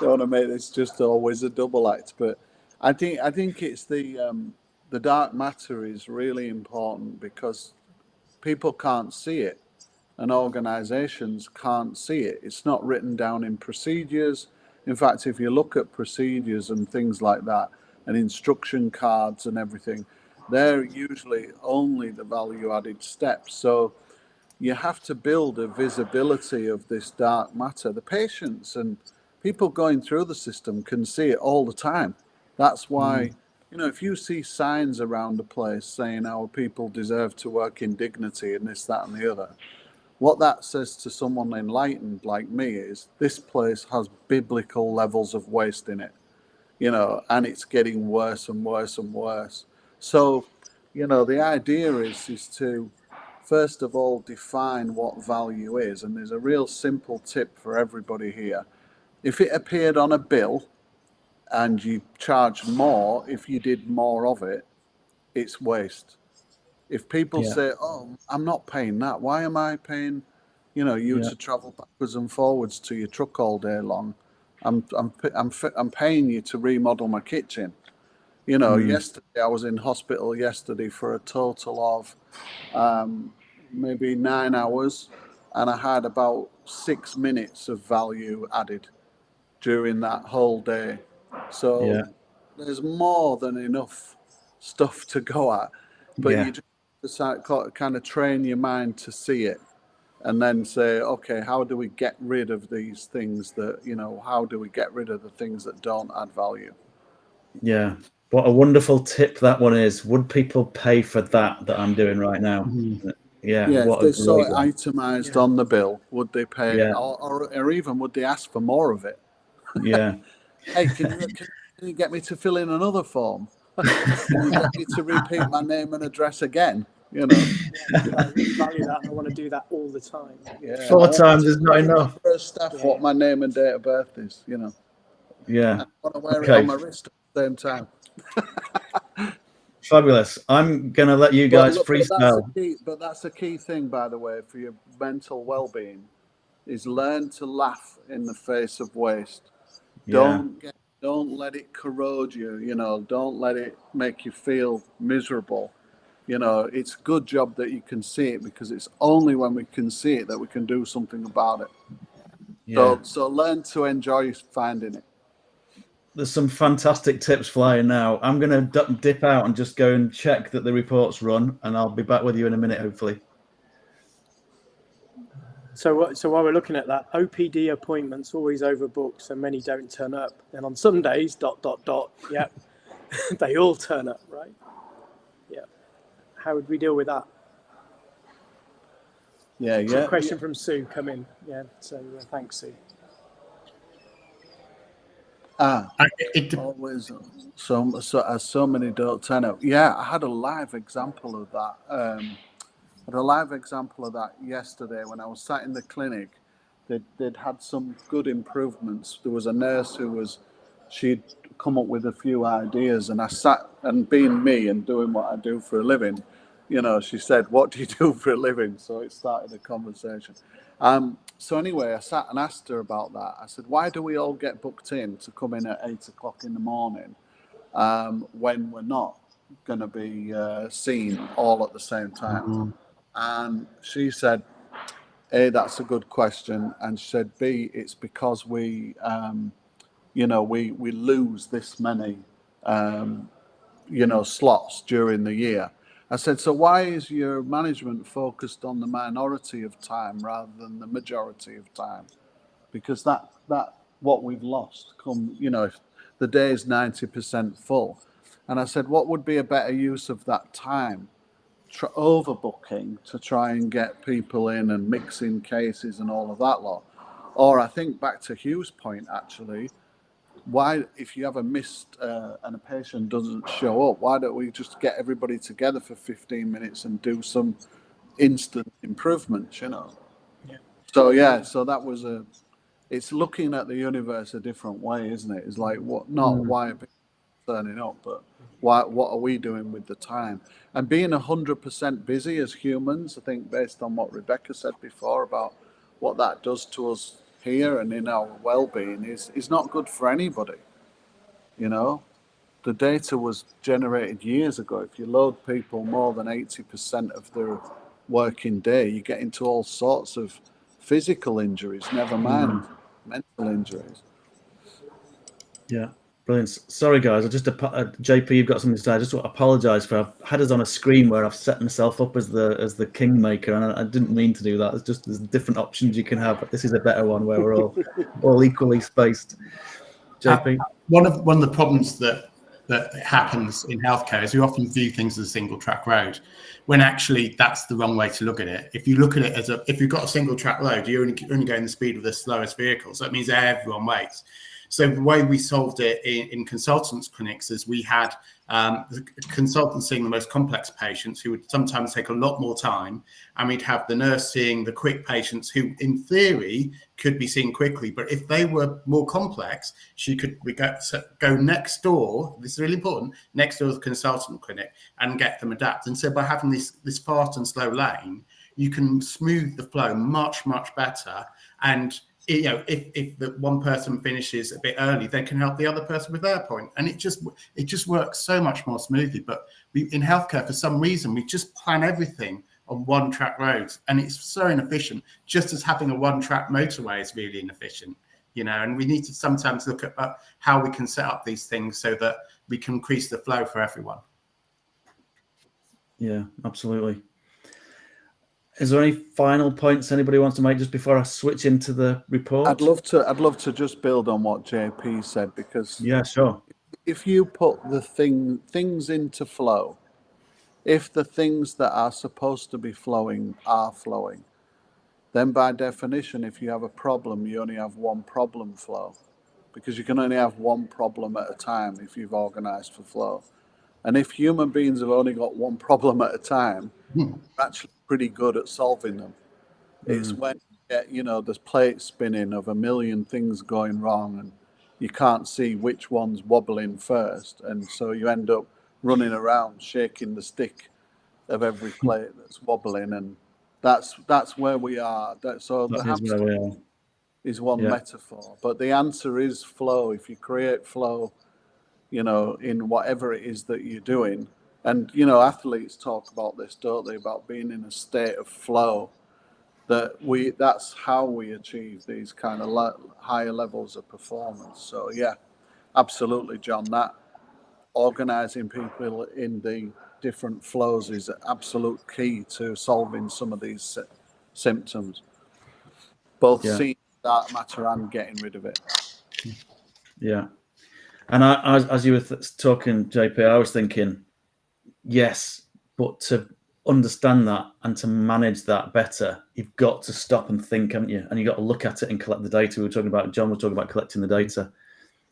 want to make this just always a double act, but I think it's the dark matter is really important because people can't see it. And organizations can't see it. It's not written down in procedures. In fact, if you look at procedures and things like that, and instruction cards and everything, they're usually only the value added steps. So you have to build a visibility of this dark matter. The patients and people going through the system can see it all the time. That's why, if you see signs around the place saying our people deserve to work in dignity and this, that, and the other, what that says to someone enlightened like me is this place has biblical levels of waste in it, and it's getting worse and worse and worse. So, the idea is to, first of all, define what value is. And there's a real simple tip for everybody here. If it appeared on a bill and you charge more, if you did more of it, it's waste. If people say, "Oh, I'm not paying that. Why am I paying, you to travel backwards and forwards to your truck all day long? I'm paying you to remodel my kitchen." Yesterday I was in hospital for a total of maybe 9 hours, and I had about 6 minutes of value added during that whole day. So there's more than enough stuff to go at, but you just kind of train your mind to see it and then say, okay, how do we get rid of these things that, how do we get rid of the things that don't add value? Yeah. What a wonderful tip that one is. Would people pay for that I'm doing right now? Yeah. If they saw it itemized on the bill, would they pay, or even would they ask for more of it? Yeah. Hey, can you get me to fill in another form? Can you get me to repeat my name and address again? I really value that, and I want to do that all the time. 4 times is not enough. For staff, what my name and date of birth is, Yeah. I want to wear it on my wrist at the same time. Fabulous. I'm going to let you guys freestyle. But that's a key thing, by the way, for your mental well-being, is learn to laugh in the face of waste. Don't let it corrode you, don't let it make you feel miserable. It's a good job that you can see it, because it's only when we can see it that we can do something about it. So learn to enjoy finding it. There's some fantastic tips flying now. I'm going to dip out and just go and check that the report's run, and I'll be back with you in a minute, hopefully. So while we're looking at that, OPD appointments always overbooked, so many don't turn up. And on some days, ... they all turn up, right? Yeah. How would we deal with that? A question from Sue come in. So thanks, Sue. Always so many don't turn up. I had a live example of that. Yesterday when I was sat in the clinic. They'd had some good improvements. There was a nurse she'd come up with a few ideas, and I sat, and being me and doing what I do for a living, you know, she said, "What do you do for a living?" So it started a conversation. So anyway, I sat and asked her about that. I said, "Why do we all get booked in to come in at 8 o'clock in the morning when we're not going to be seen all at the same time?" And she said, A, that's a good question. And she said, B, it's because we, you know, we lose this many, you know, slots during the year. I said, so why is your management focused on the minority of time rather than the majority of time? Because that what we've lost come, you know, if the day is 90% full. And I said, what would be a better use of that time? Overbooking to try and get people in and mixing cases and all of that lot. Or I think back to Hugh's point, actually, why, if you have a missed and a patient doesn't show up, why don't we just get everybody together for 15 minutes and do some instant improvements, you know? Yeah. So yeah, so that was it's looking at the universe a different way, isn't it? It's like, what, not why are people turning up, but what are we doing with the time? And being 100% busy as humans, I think, based on what Rebecca said before about what that does to us here and in our well-being, is not good for anybody. You know, the data was generated years ago. If you load people more than 80% of their working day, you get into all sorts of physical injuries, never mind mental injuries. Yeah, brilliant. Sorry, guys. I just JP, you've got something to say. I just want to apologise for I've had us on a screen where I've set myself up as the kingmaker, and I didn't mean to do that. It's just there's different options you can have, but this is a better one where we're all equally spaced. JP, one of the problems that happens in healthcare is we often view things as a single track road, when actually that's the wrong way to look at it. If you look at it as if you've got a single track road, you're only going the speed of the slowest vehicles. That means everyone waits. So the way we solved it in consultants' clinics is we had the consultants seeing the most complex patients who would sometimes take a lot more time, and we'd have the nurse seeing the quick patients who, in theory, could be seen quickly. But if they were more complex, we go next door. This is really important. Next door to the consultant clinic and get them adapted. And so by having this fast and slow lane, you can smooth the flow much better. And you know, if the one person finishes a bit early, they can help the other person with their point, and it just works so much more smoothly. But in healthcare, for some reason, we just plan everything on one track roads, and it's so inefficient. Just as having a one track motorway is really inefficient, you know. And we need to sometimes look at how we can set up these things so that we can increase the flow for everyone. Yeah, absolutely. Is there any final points anybody wants to make just before I switch into the report? I'd love to just build on what JP said, because yeah, sure. If you put the things into flow, if the things that are supposed to be flowing are flowing, then by definition, if you have a problem, you only have one problem flow, because you can only have one problem at a time if you've organized for flow. And if human beings have only got one problem at a time, they're actually pretty good at solving them. It's when you get, you know, this plate spinning of a million things going wrong, and you can't see which one's wobbling first. And so you end up running around shaking the stick of every plate that's wobbling. And that's where we are. So the hamster is one metaphor. But the answer is flow. If you create flow, you know, in whatever it is that you're doing. And, you know, athletes talk about this, don't they? About being in a state of flow. That's how we achieve these kind of higher levels of performance. So yeah, absolutely, John, that organizing people in the different flows is an absolute key to solving some of these symptoms, both seeing dark matter and getting rid of it. Yeah. And as you were talking, JP, I was thinking, yes, but to understand that and to manage that better, you've got to stop and think, haven't you? And you've got to look at it and collect the data. John was talking about collecting the data.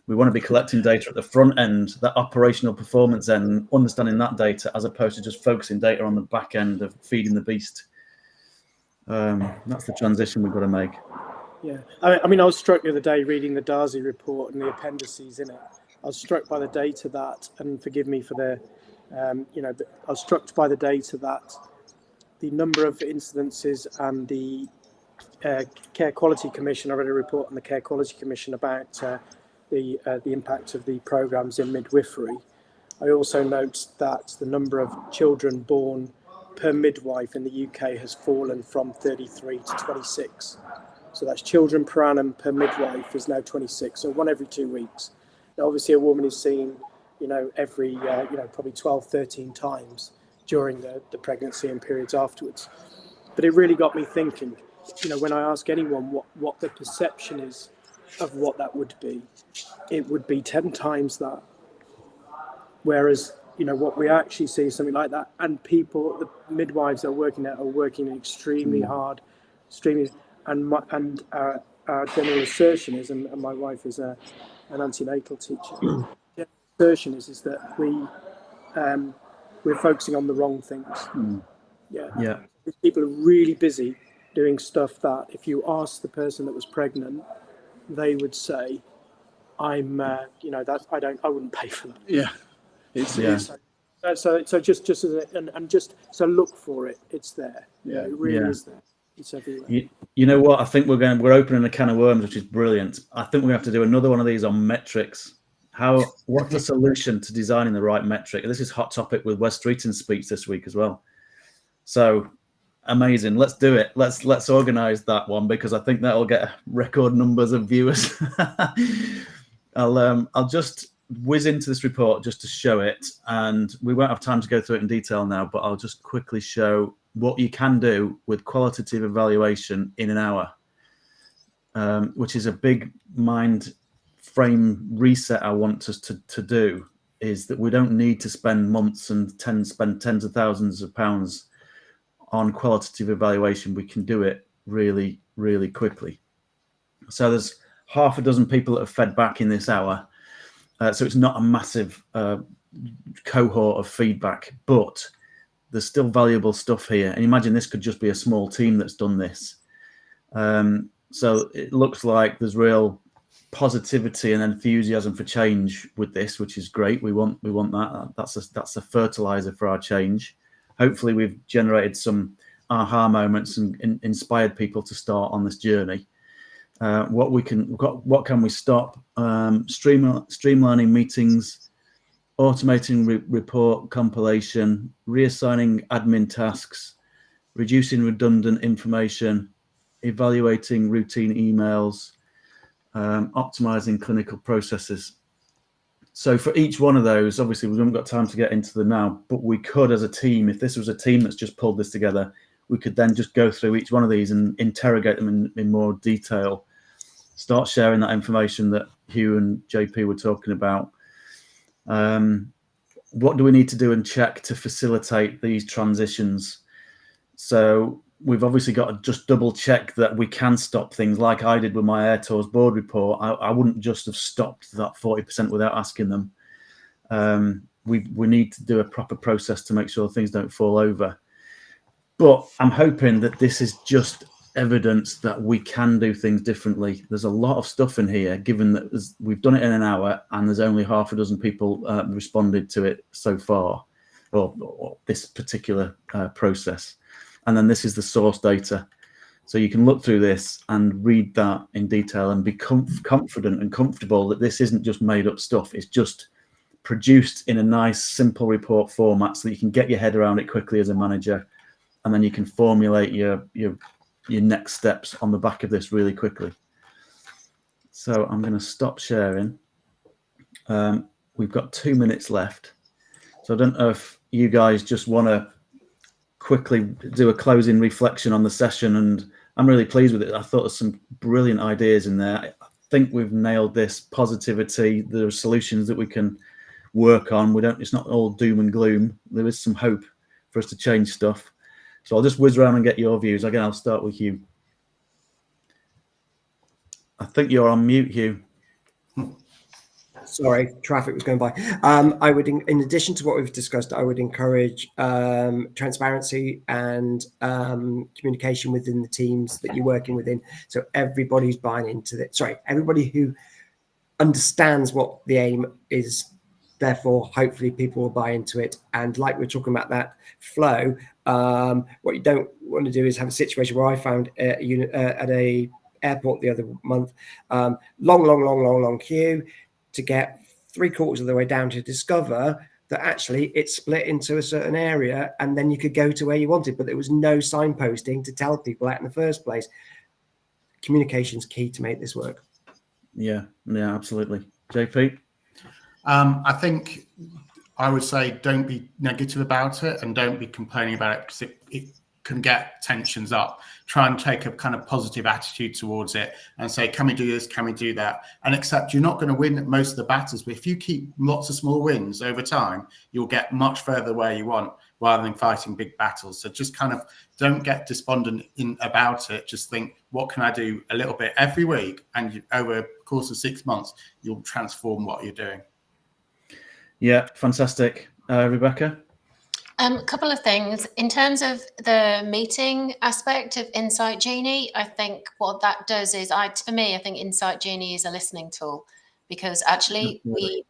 We want to be collecting data at the front end, that operational performance end, understanding that data, as opposed to just focusing data on the back end of feeding the beast. That's the transition we've got to make. Yeah, I mean, I was struck the other day reading the Darcy report and the appendices in it. I was struck by the data that, and forgive me for the I was struck by the data that the number of incidences and the Care Quality Commission, I read a report on the Care Quality Commission about the impact of the programmes in midwifery. I also note that the number of children born per midwife in the UK has fallen from 33 to 26. So that's children per annum per midwife is now 26, so 1 every 2 weeks. Now, obviously, a woman is seen, every, probably 12, 13 times during the pregnancy and periods afterwards. But it really got me thinking, when I ask anyone what the perception is of what that would be, it would be 10 times that. Whereas, what we actually see is something like that. And people, the midwives that are working there are working extremely hard, and our general assertion is, and my wife is an antenatal teacher, the assertion is that we're focusing on the wrong things. Yeah. People are really busy doing stuff that if you ask the person that was pregnant, they would say, I wouldn't pay for that. Yeah. So just as so look for it. It's there. Yeah, it really is there. It's everywhere. You know what? I think we're opening a can of worms, which is brilliant. I think we have to do another one of these on metrics. What's the solution to designing the right metric? This is hot topic with Wes Streeton's speech this week as well. So amazing. Let's do it. Let's organize that one, because I think that'll get record numbers of viewers. I'll just whiz into this report just to show it, and we won't have time to go through it in detail now, but I'll just quickly show what you can do with qualitative evaluation in an hour, which is a big mind frame reset I want us to do, is that we don't need to spend months and spend tens of thousands of pounds on qualitative evaluation. We can do it really, really quickly. So there's half a dozen people that have fed back in this hour. So it's not a massive cohort of feedback, but there's still valuable stuff here. And imagine this could just be a small team that's done this. So it looks like there's real positivity and enthusiasm for change with this, which is great. We want that. That's a fertilizer for our change. Hopefully we've generated some aha moments and inspired people to start on this journey. What can we stop? Streamlining meetings, automating report compilation, reassigning admin tasks, reducing redundant information, evaluating routine emails, optimizing clinical processes. So for each one of those, obviously we haven't got time to get into them now, but we could, as a team, if this was a team that's just pulled this together, we could then just go through each one of these and interrogate them in more detail, start sharing that information that Hugh and JP were talking about. What do we need to do and check to facilitate these transitions? So we've obviously got to just double check that we can stop things, like I did with my Air Tours board report. I wouldn't just have stopped that 40% without asking them. We need to do a proper process to make sure things don't fall over. But I'm hoping that this is just evidence that we can do things differently. There's a lot of stuff in here, given that we've done it in an hour and there's only half a dozen people responded to it so far, or this particular process. And then this is the source data. So you can look through this and read that in detail and be confident and comfortable that this isn't just made up stuff. It's just produced in a nice, simple report format so that you can get your head around it quickly as a manager. And then you can formulate your next steps on the back of this really quickly. So I'm going to stop sharing. We've got 2 minutes left. So I don't know if you guys just want to quickly do a closing reflection on the session. And I'm really pleased with it. I thought there's some brilliant ideas in there. I think we've nailed this positivity. There are solutions that we can work on. It's not all doom and gloom. There is some hope for us to change stuff. So I'll just whiz around and get your views. Again, I'll start with Hugh. I think you're on mute, Hugh. Sorry, traffic was going by. I would, in addition to what we've discussed, I would encourage transparency and communication within the teams that you're working within. So everybody's buying into it. Sorry, everybody who understands what the aim is therefore hopefully people will buy into it. And like we're talking about that flow, what you don't want to do is have a situation where I found at a airport the other month, long queue to get 3/4 of the way down to discover that actually it's split into a certain area, and then you could go to where you wanted, but there was no signposting to tell people that in the first place. Communication's key to make this work. Yeah, absolutely. JP? I think I would say don't be negative about it and don't be complaining about it, because it can get tensions up. Try and take a kind of positive attitude towards it and say, can we do this? Can we do that? And accept you're not going to win most of the battles, but if you keep lots of small wins over time, you'll get much further where you want rather than fighting big battles. So just kind of don't get despondent about it. Just think, what can I do a little bit every week? And over the course of 6 months, you'll transform what you're doing. Yeah, fantastic. Rebecca? A couple of things. In terms of the meeting aspect of Insight Genie, I think what that does is, for me, I think Insight Genie is a listening tool, because actually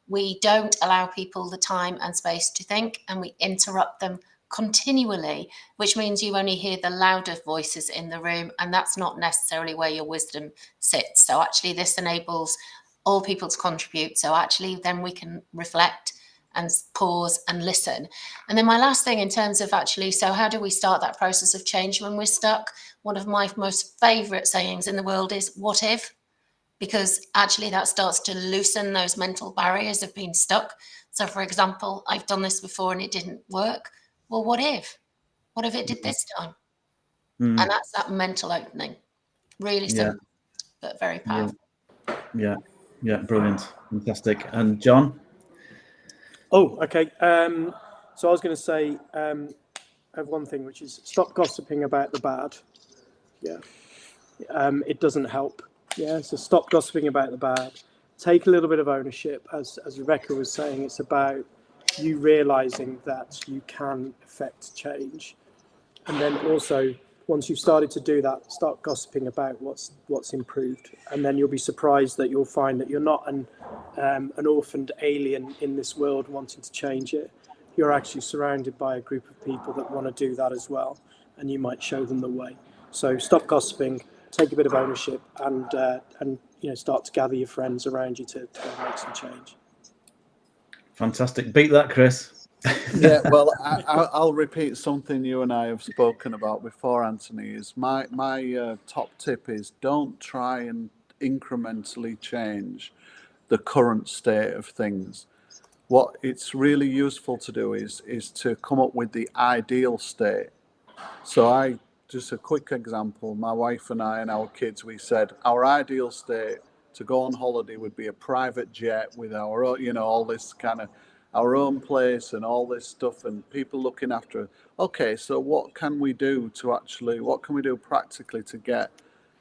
we don't allow people the time and space to think, and we interrupt them continually, which means you only hear the louder voices in the room, and that's not necessarily where your wisdom sits. So actually this enables all people to contribute. So actually then we can reflect and pause and listen. And then my last thing in terms of actually, so how do we start that process of change when we're stuck? One of my most favorite sayings in the world is, what if? Because actually that starts to loosen those mental barriers of being stuck. So for example, I've done this before and it didn't work. Well, what if? What if it did this time? And that's that mental opening. Really simple, but very powerful. Yeah, brilliant. Fantastic. And John? Oh, okay. So I was going to say, I have one thing, which is stop gossiping about the bad. Yeah. It doesn't help. Yeah. So stop gossiping about the bad. Take a little bit of ownership. As Rebecca was saying, it's about you realizing that you can affect change. And then also, once you've started to do that, start gossiping about what's improved. And then you'll be surprised that you'll find that you're not an orphaned alien in this world wanting to change it. You're actually surrounded by a group of people that want to do that as well, and you might show them the way. So stop gossiping, take a bit of ownership, and start to gather your friends around you to make some change. Fantastic. Beat that, Chris. Yeah, well, I'll repeat something you and I have spoken about before, Anthony. Is my top tip is don't try and incrementally change the current state of things. What it's really useful to do is to come up with the ideal state. So just a quick example, my wife and I and our kids, we said our ideal state to go on holiday would be a private jet with our own, all this kind of our own place and all this stuff and people looking after us. Okay, so what can we do practically to get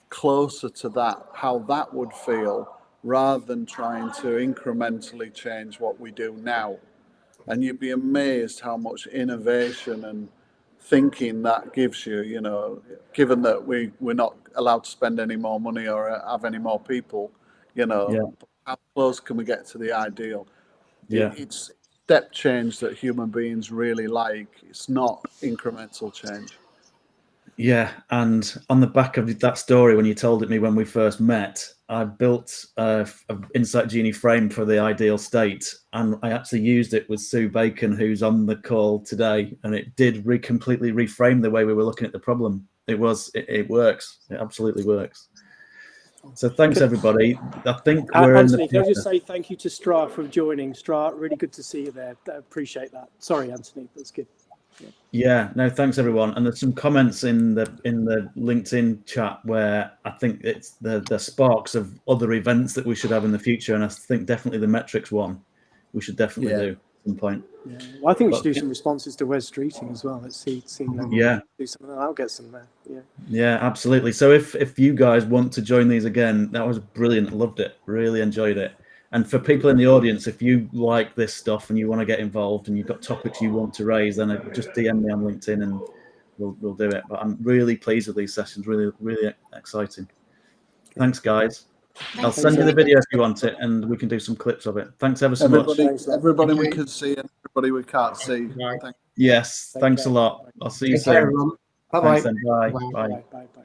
closer to that, how that would feel, rather than trying to incrementally change what we do now? And you'd be amazed how much innovation and thinking that gives you, given that we're not allowed to spend any more money or have any more people, how close can we get to the ideal? Yeah. It's step change that human beings really like. It's not incremental change. Yeah, and on the back of that story, when you told it me when we first met, I built an Insight Genie frame for the ideal state, and I actually used it with Sue Bacon, who's on the call today, and it did completely reframe the way we were looking at the problem. It works. It absolutely works. So thanks, everybody. I think we're Anthony, in can I just say thank you to Strakt for joining. Strakt, really good to see you there. I appreciate that. Sorry, Anthony, that's good. Yeah, no, thanks everyone. And there's some comments in the LinkedIn chat where I think it's the sparks of other events that we should have in the future, and I think definitely the metrics one we should definitely do at some point. Yeah. Well, I think we should do some responses to Wes Streeting as well. Let's see them do something. I'll get some there. Yeah, absolutely. So if you guys want to join these again, that was brilliant. Loved it. Really enjoyed it. And for people in the audience, if you like this stuff and you want to get involved and you've got topics you want to raise, then just DM me on LinkedIn and we'll do it. But I'm really pleased with these sessions. Really, really exciting. Thanks, guys. I'll send you the video if you want it, and we can do some clips of it. Thanks ever so much. Everybody we can see and everybody we can't see. Right. Thank Yes, thanks a lot. I'll see you Take care, soon. everyone. Bye-bye. Thanks then. Bye. Bye. Bye. Bye.